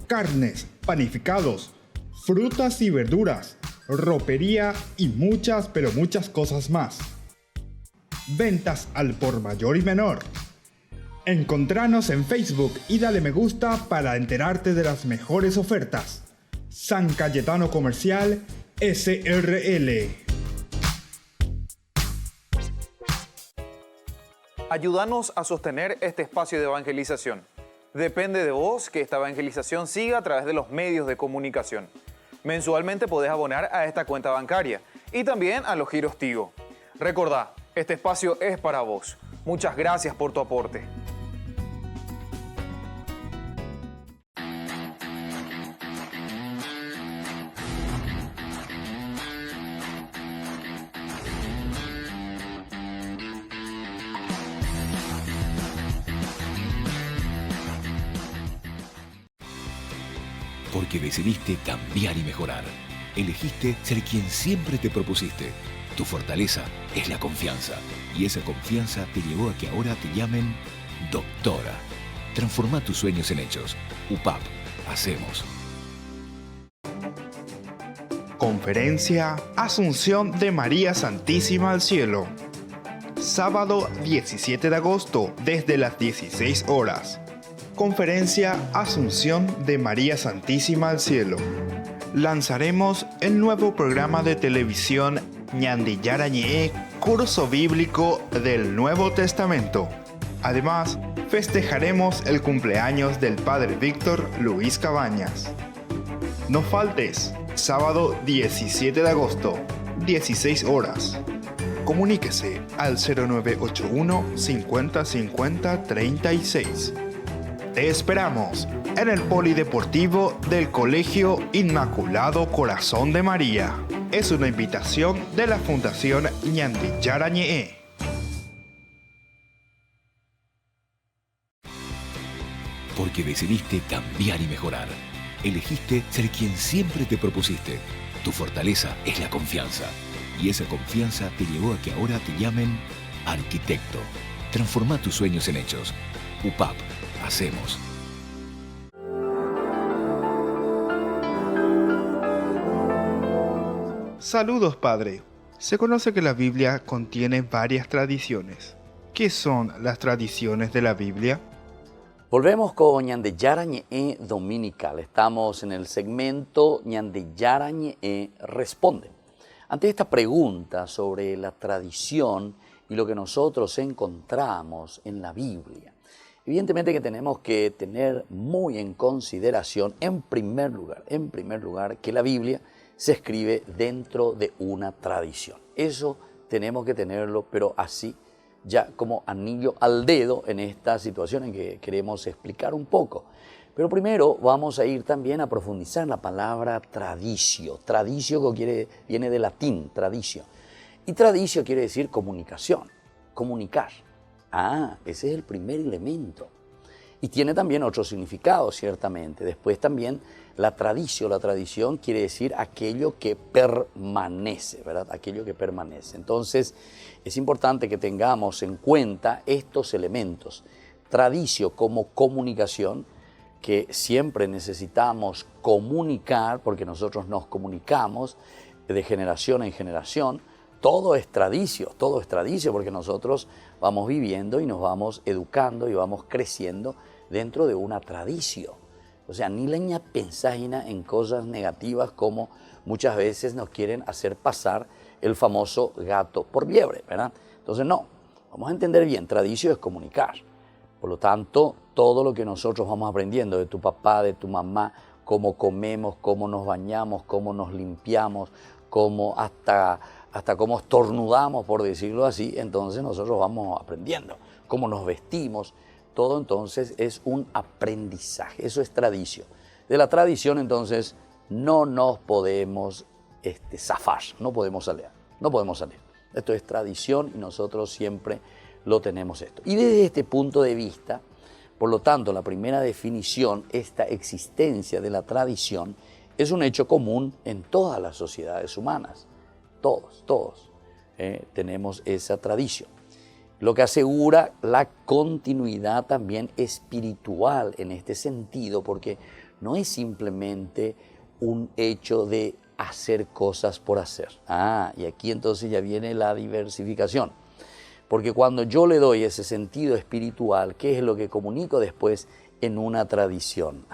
Carnes, panificados, frutas y verduras, ropería y muchas, pero muchas cosas más. Ventas al por mayor y menor. Encontranos en Facebook y dale me gusta para enterarte de las mejores ofertas. San Cayetano Comercial SRL. Ayúdanos a sostener este espacio de evangelización. Depende de vos que esta evangelización siga a través de los medios de comunicación. Mensualmente podés abonar a esta cuenta bancaria y también a los giros Tigo. Recordá, este espacio es para vos. Muchas gracias por tu aporte. Porque decidiste cambiar y mejorar. Elegiste ser quien siempre te propusiste. Tu fortaleza es la confianza. Y esa confianza te llevó a que ahora te llamen doctora. Transforma tus sueños en hechos. UPAP. Hacemos. Conferencia Asunción de María Santísima al Cielo. Sábado 17 de agosto desde las 16 horas. Conferencia Asunción de María Santísima al Cielo. Lanzaremos el nuevo programa de televisión Ñandillarañe, curso bíblico del Nuevo Testamento. Además, festejaremos el cumpleaños del Padre Víctor Luis Cabañas. No faltes, sábado 17 de agosto, 16 horas. Comuníquese al 0981 50 50 36. Te esperamos en el Polideportivo del Colegio Inmaculado Corazón de María. Es una invitación de la Fundación Ñandillarañe. Porque decidiste cambiar y mejorar. Elegiste ser quien siempre te propusiste. Tu fortaleza es la confianza. Y esa confianza te llevó a que ahora te llamen arquitecto. Transforma tus sueños en hechos. UPAP. Hacemos. Saludos, Padre. Se conoce que la Biblia contiene varias tradiciones. ¿Qué son las tradiciones de la Biblia? Volvemos con Ñandillarañe Dominical. Estamos en el segmento Ñandillarañe Responde. Ante esta pregunta sobre la tradición y lo que nosotros encontramos en la Biblia, evidentemente que tenemos que tener muy en consideración, en primer lugar, que la Biblia se escribe dentro de una tradición. Eso tenemos que tenerlo, pero así, ya como anillo al dedo en esta situación en que queremos explicar un poco. Pero primero vamos a ir también a profundizar en la palabra tradicio. Tradicio viene del latín, tradicio. Y tradicio quiere decir comunicación, comunicar. Ese es el primer elemento. Y tiene también otro significado, ciertamente. Después también la tradición quiere decir aquello que permanece, ¿verdad? Aquello que permanece. Entonces, es importante que tengamos en cuenta estos elementos. Tradicio como comunicación, que siempre necesitamos comunicar, porque nosotros nos comunicamos de generación en generación. todo es tradicio porque nosotros vamos viviendo y nos vamos educando y vamos creciendo dentro de una tradición. O sea, ni leña pensáis en cosas negativas como muchas veces nos quieren hacer pasar el famoso gato por liebre, ¿verdad? Entonces no, vamos a entender bien, tradición es comunicar. Por lo tanto, todo lo que nosotros vamos aprendiendo de tu papá, de tu mamá, cómo comemos, cómo nos bañamos, cómo nos limpiamos, cómo hasta cómo estornudamos, por decirlo así, entonces nosotros vamos aprendiendo, cómo nos vestimos, todo entonces es un aprendizaje, eso es tradición. De la tradición entonces no nos podemos zafar, no podemos salir. Esto es tradición y nosotros siempre lo tenemos esto. Y desde este punto de vista, por lo tanto, la primera definición, esta existencia de la tradición, es un hecho común en todas las sociedades humanas. Todos tenemos esa tradición. Lo que asegura la continuidad también espiritual en este sentido, porque no es simplemente un hecho de hacer cosas por hacer. Y aquí entonces ya viene la diversificación. Porque cuando yo le doy ese sentido espiritual, ¿qué es lo que comunico después en una tradición?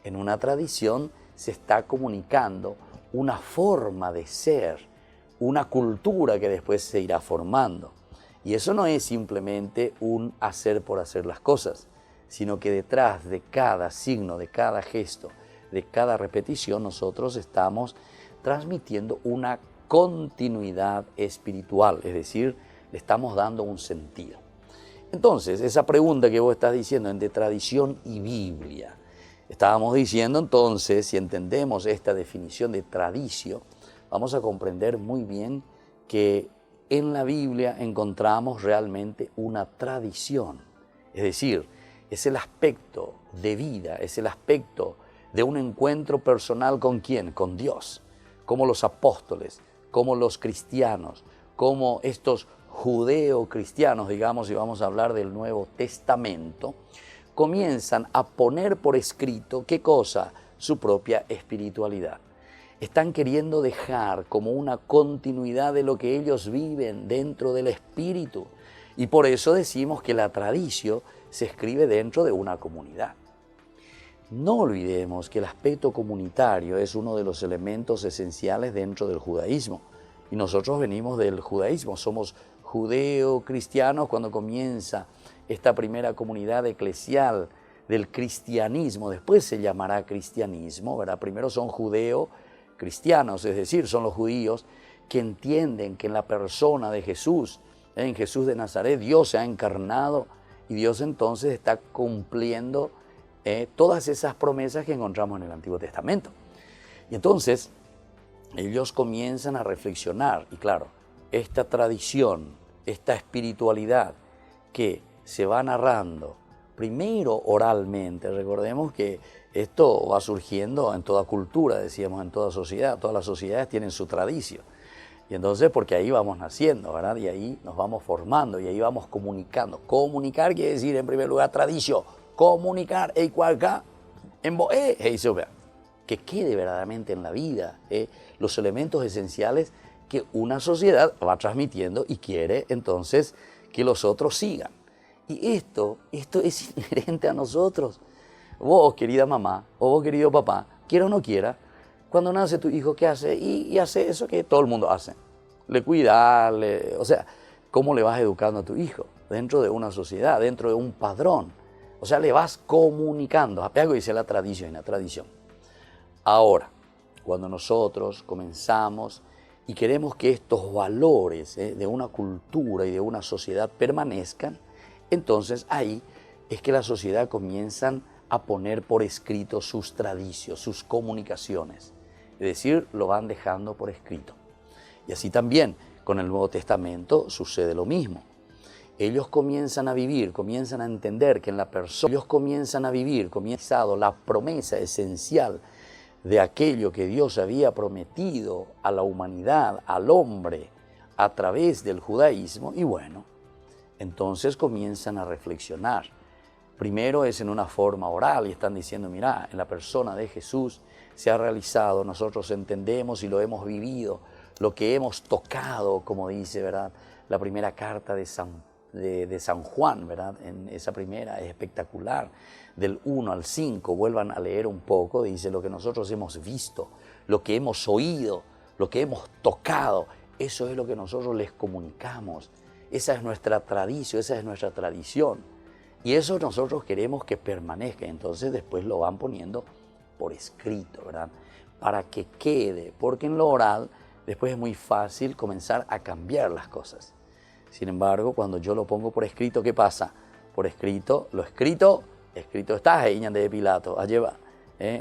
En una tradición se está comunicando una forma de ser, una cultura que después se irá formando. Y eso no es simplemente un hacer por hacer las cosas, sino que detrás de cada signo, de cada gesto, de cada repetición, nosotros estamos transmitiendo una continuidad espiritual, es decir, le estamos dando un sentido. Entonces, esa pregunta que vos estás diciendo entre tradición y Biblia, estábamos diciendo entonces, si entendemos esta definición de tradición, vamos a comprender muy bien que en la Biblia encontramos realmente una tradición. Es decir, es el aspecto de vida, es el aspecto de un encuentro personal ¿con quién? Con Dios. Como los apóstoles, como los cristianos, como estos judeo-cristianos, digamos, y vamos a hablar del Nuevo Testamento, comienzan a poner por escrito, ¿qué cosa? Su propia espiritualidad. Están queriendo dejar como una continuidad de lo que ellos viven dentro del espíritu. Y por eso decimos que la tradición se escribe dentro de una comunidad. No olvidemos que el aspecto comunitario es uno de los elementos esenciales dentro del judaísmo. Y nosotros venimos del judaísmo, somos judeo-cristianos cuando comienza esta primera comunidad eclesial del cristianismo. Después se llamará cristianismo, ¿verdad? Primero son judeo-cristianos, es decir, son los judíos que entienden que en la persona de Jesús, en Jesús de Nazaret, Dios se ha encarnado y Dios entonces está cumpliendo todas esas promesas que encontramos en el Antiguo Testamento. Y entonces ellos comienzan a reflexionar y claro, esta tradición, esta espiritualidad que se va narrando primero oralmente, recordemos que esto va surgiendo en toda cultura, decíamos, en toda sociedad, todas las sociedades tienen su tradición. Y entonces, porque ahí vamos naciendo, ¿verdad? Y ahí nos vamos formando y ahí vamos comunicando. Comunicar quiere decir, en primer lugar, tradición. Comunicar, que quede verdaderamente en la vida los elementos esenciales que una sociedad va transmitiendo y quiere entonces que los otros sigan. Y esto es inherente a nosotros. Vos, querida mamá, o vos, querido papá, quiera o no quiera, cuando nace tu hijo, ¿qué hace? Y hace eso que todo el mundo hace. Le cuida, o sea, ¿cómo le vas educando a tu hijo? Dentro de una sociedad, dentro de un padrón. O sea, le vas comunicando. Apego dice la tradición. Ahora, cuando nosotros comenzamos y queremos que estos valores de una cultura y de una sociedad permanezcan, entonces ahí es que la sociedad comienzan a poner por escrito sus tradiciones, sus comunicaciones. Es decir, lo van dejando por escrito. Y así también con el Nuevo Testamento sucede lo mismo. Ellos comienzan a vivir, comienzan a entender que en la persona, ellos comienzan a vivir, comienzado la promesa esencial de aquello que Dios había prometido a la humanidad, al hombre, a través del judaísmo, y bueno, entonces comienzan a reflexionar. Primero es en una forma oral y están diciendo, mira, en la persona de Jesús se ha realizado, nosotros entendemos y lo hemos vivido, lo que hemos tocado, como dice, ¿verdad?, la primera carta de San Juan, ¿verdad? En esa primera es espectacular. Del 1 al 5, vuelvan a leer un poco, dice lo que nosotros hemos visto, lo que hemos oído, lo que hemos tocado, eso es lo que nosotros les comunicamos. Esa es nuestra tradición, esa es nuestra tradición. Y eso nosotros queremos que permanezca. Entonces después lo van poniendo por escrito, ¿verdad? Para que quede, porque en lo oral después es muy fácil comenzar a cambiar las cosas. Sin embargo, cuando yo lo pongo por escrito, ¿qué pasa? Por escrito, lo escrito está, de Pilato, allí va.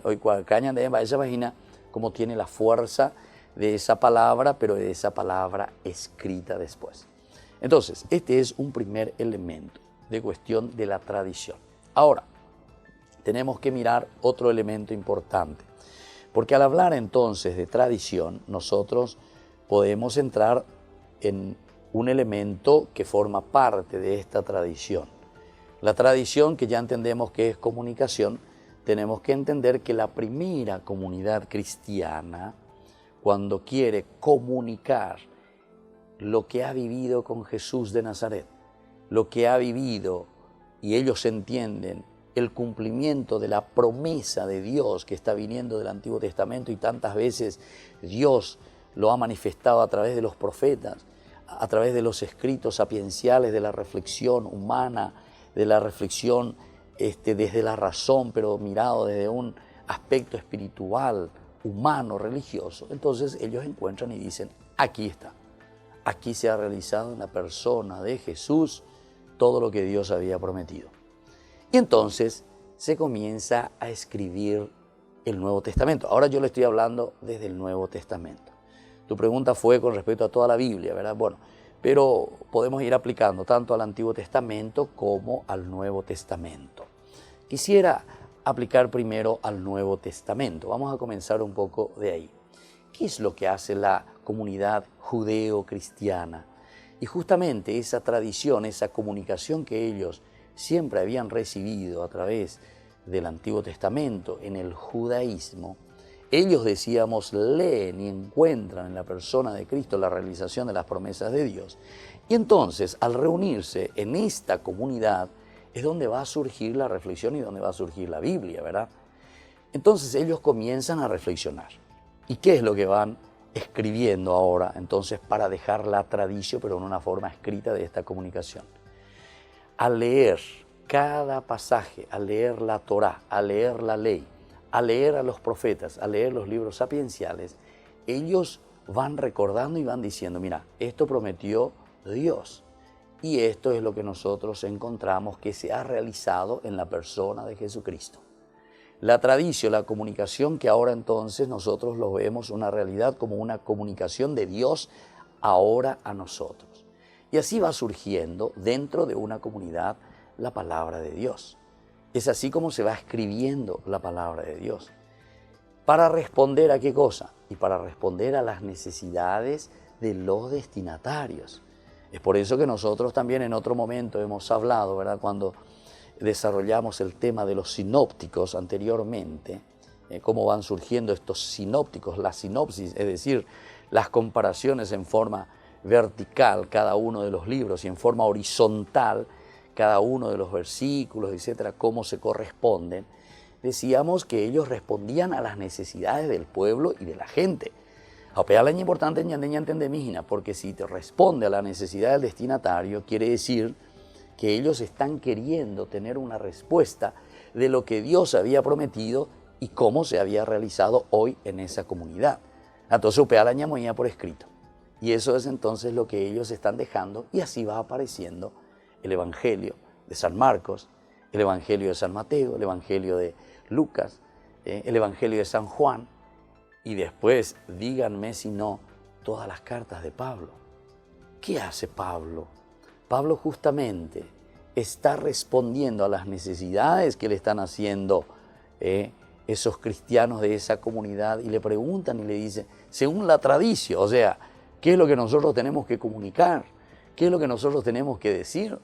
Hoy cañan de esa página, como tiene la fuerza de esa palabra, pero de esa palabra escrita después. Entonces, este es un primer elemento de cuestión de la tradición. Ahora, tenemos que mirar otro elemento importante, porque al hablar entonces de tradición, nosotros podemos entrar en un elemento que forma parte de esta tradición. La tradición, que ya entendemos que es comunicación, tenemos que entender que la primera comunidad cristiana, cuando quiere comunicar lo que ha vivido con Jesús de Nazaret, lo que ha vivido, y ellos entienden el cumplimiento de la promesa de Dios que está viniendo del Antiguo Testamento, y tantas veces Dios lo ha manifestado a través de los profetas, a través de los escritos sapienciales, de la reflexión humana, de la reflexión desde la razón, pero mirado desde un aspecto espiritual, humano, religioso. Entonces ellos encuentran y dicen, aquí está, aquí se ha realizado en la persona de Jesús todo lo que Dios había prometido. Y entonces se comienza a escribir el Nuevo Testamento. Ahora yo le estoy hablando desde el Nuevo Testamento. Tu pregunta fue con respecto a toda la Biblia, ¿verdad? Bueno, pero podemos ir aplicando tanto al Antiguo Testamento como al Nuevo Testamento. Quisiera aplicar primero al Nuevo Testamento. Vamos a comenzar un poco de ahí. ¿Qué es lo que hace la comunidad judeo-cristiana? Y justamente esa tradición, esa comunicación que ellos siempre habían recibido a través del Antiguo Testamento en el judaísmo, ellos, decíamos, leen y encuentran en la persona de Cristo la realización de las promesas de Dios. Y entonces, al reunirse en esta comunidad, es donde va a surgir la reflexión y donde va a surgir la Biblia, ¿verdad? Entonces ellos comienzan a reflexionar. ¿Y qué es lo que van escribiendo ahora? Entonces, para dejar la tradición, pero en una forma escrita de esta comunicación. Al leer cada pasaje, al leer la Torá, al leer la ley, a leer a los profetas, a leer los libros sapienciales, ellos van recordando y van diciendo, mira, esto prometió Dios y esto es lo que nosotros encontramos que se ha realizado en la persona de Jesucristo. La tradición, la comunicación que ahora entonces nosotros lo vemos una realidad como una comunicación de Dios ahora a nosotros. Y así va surgiendo dentro de una comunidad la palabra de Dios. Es así como se va escribiendo la palabra de Dios. ¿Para responder a qué cosa? Y para responder a las necesidades de los destinatarios. Es por eso que nosotros también en otro momento hemos hablado, ¿verdad?, cuando desarrollamos el tema de los sinópticos anteriormente, cómo van surgiendo estos sinópticos, la sinopsis, es decir, las comparaciones en forma vertical cada uno de los libros y en forma horizontal cada uno de los versículos, etcétera, cómo se corresponden. Decíamos que ellos respondían a las necesidades del pueblo y de la gente. Es importante entender, porque si te responde a la necesidad del destinatario, quiere decir que ellos están queriendo tener una respuesta de lo que Dios había prometido y cómo se había realizado hoy en esa comunidad. Entonces, por escrito. Y eso es entonces lo que ellos están dejando, y así va apareciendo el Evangelio de San Marcos, el Evangelio de San Mateo, el Evangelio de Lucas, el Evangelio de San Juan, y después, díganme si no, todas las cartas de Pablo. ¿Qué hace Pablo? Pablo justamente está respondiendo a las necesidades que le están haciendo esos cristianos de esa comunidad, y le preguntan y le dicen, según la tradición, o sea, ¿qué es lo que nosotros tenemos que comunicar? ¿Qué es lo que nosotros tenemos que decir?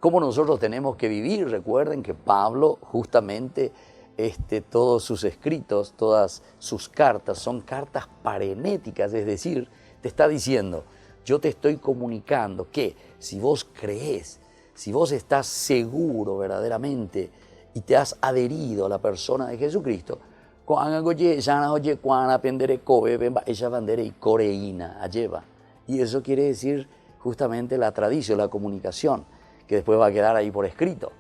¿Cómo nosotros tenemos que vivir? Recuerden que Pablo justamente todos sus escritos, todas sus cartas son cartas parenéticas, es decir, te está diciendo, yo te estoy comunicando que si vos crees, si vos estás seguro verdaderamente y te has adherido a la persona de Jesucristo, y eso quiere decir justamente la tradición, la comunicación, que después va a quedar ahí por escrito.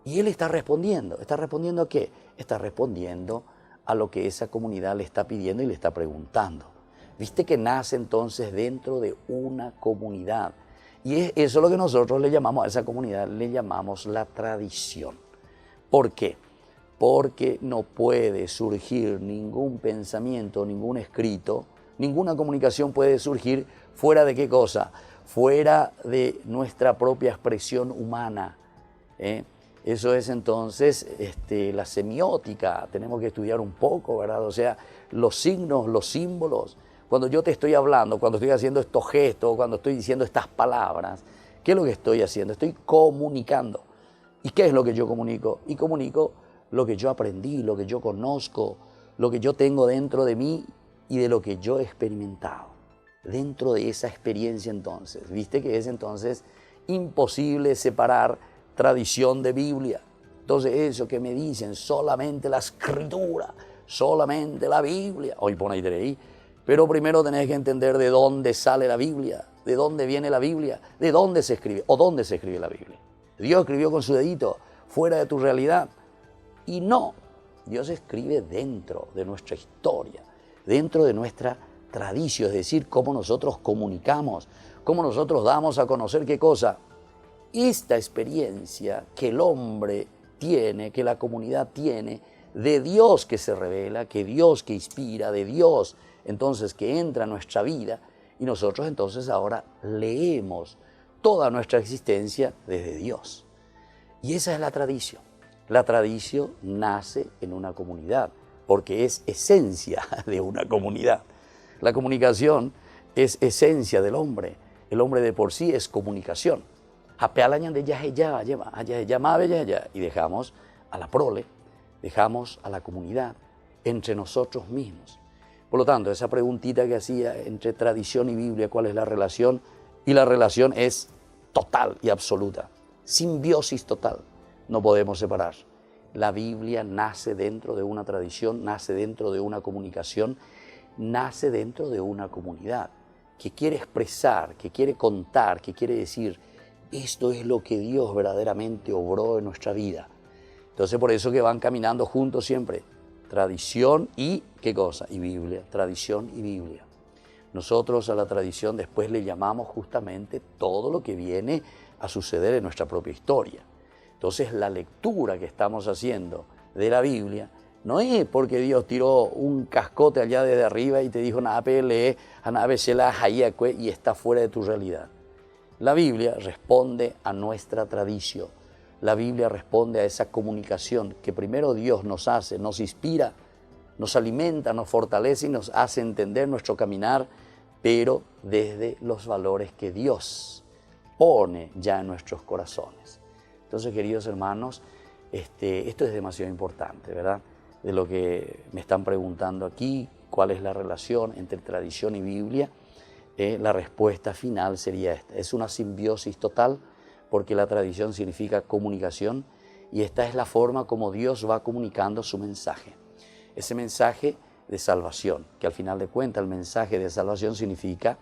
Y él está respondiendo. ¿Está respondiendo a qué? Está respondiendo a lo que esa comunidad le está pidiendo y le está preguntando. Viste que nace entonces dentro de una comunidad. Y eso es lo que nosotros le llamamos a esa comunidad, le llamamos la tradición. ¿Por qué? Porque no puede surgir ningún pensamiento, ningún escrito, ninguna comunicación puede surgir fuera de qué cosa, fuera de nuestra propia expresión humana. Eso es entonces la semiótica, tenemos que estudiar un poco, ¿verdad? O sea, los signos, los símbolos. Cuando yo te estoy hablando, cuando estoy haciendo estos gestos, cuando estoy diciendo estas palabras, ¿qué es lo que estoy haciendo? Estoy comunicando. ¿Y qué es lo que yo comunico? Y comunico lo que yo aprendí, lo que yo conozco, lo que yo tengo dentro de mí y de lo que yo he experimentado. Dentro de esa experiencia entonces, viste que es entonces imposible separar tradición de Biblia. Entonces eso que me dicen, solamente la escritura, solamente la Biblia, hoy pone ahí, pero primero tenés que entender de dónde sale la Biblia, de dónde viene la Biblia, de dónde se escribe o dónde se escribe la Biblia. Dios escribió con su dedito fuera de tu realidad y no, Dios escribe dentro de nuestra historia, dentro de nuestra tradición, es decir, cómo nosotros comunicamos, cómo nosotros damos a conocer qué cosa. Esta experiencia que el hombre tiene, que la comunidad tiene, de Dios que se revela, que Dios que inspira, de Dios entonces que entra a nuestra vida y nosotros entonces ahora leemos toda nuestra existencia desde Dios. Y esa es la tradición. La tradición nace en una comunidad porque es esencia de una comunidad. La comunicación es esencia del hombre. El hombre de por sí es comunicación. Y dejamos a la prole, dejamos a la comunidad entre nosotros mismos. Por lo tanto, esa preguntita que hacía entre tradición y Biblia, ¿cuál es la relación? Y la relación es total y absoluta, simbiosis total, no podemos separar. La Biblia nace dentro de una tradición, nace dentro de una comunicación, nace dentro de una comunidad que quiere expresar, que quiere contar, que quiere decir, esto es lo que Dios verdaderamente obró en nuestra vida. Entonces por eso que van caminando juntos siempre, tradición y ¿qué cosa? Y Biblia, tradición y Biblia. Nosotros a la tradición después le llamamos justamente todo lo que viene a suceder en nuestra propia historia. Entonces la lectura que estamos haciendo de la Biblia no es porque Dios tiró un cascote allá desde arriba y te dijo y está fuera de tu realidad. La Biblia responde a nuestra tradición. La Biblia responde a esa comunicación que primero Dios nos hace, nos inspira, nos alimenta, nos fortalece y nos hace entender nuestro caminar, pero desde los valores que Dios pone ya en nuestros corazones. Entonces, queridos hermanos, esto es demasiado importante, ¿verdad? De lo que me están preguntando aquí, cuál es la relación entre tradición y Biblia, la respuesta final sería esta. Es una simbiosis total, porque la tradición significa comunicación y esta es la forma como Dios va comunicando su mensaje. Ese mensaje de salvación, que al final de cuentas el mensaje de salvación significa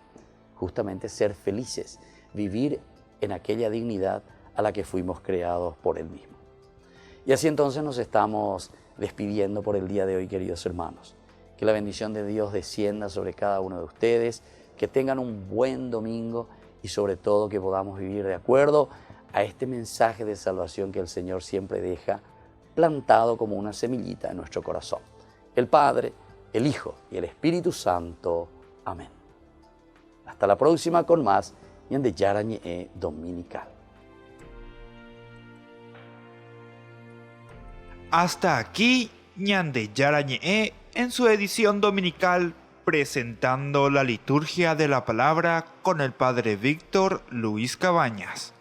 justamente ser felices, vivir en aquella dignidad a la que fuimos creados por Él mismo. Y así entonces nos estamos despidiendo por el día de hoy, queridos hermanos. Que la bendición de Dios descienda sobre cada uno de ustedes, que tengan un buen domingo y sobre todo que podamos vivir de acuerdo a este mensaje de salvación que el Señor siempre deja plantado como una semillita en nuestro corazón. El Padre, el Hijo y el Espíritu Santo. Amén. Hasta la próxima con más Ñande Yarañe Dominical. Hasta aquí Ñande Yarañe en su edición dominical presentando la liturgia de la palabra con el Padre Víctor Luis Cabañas.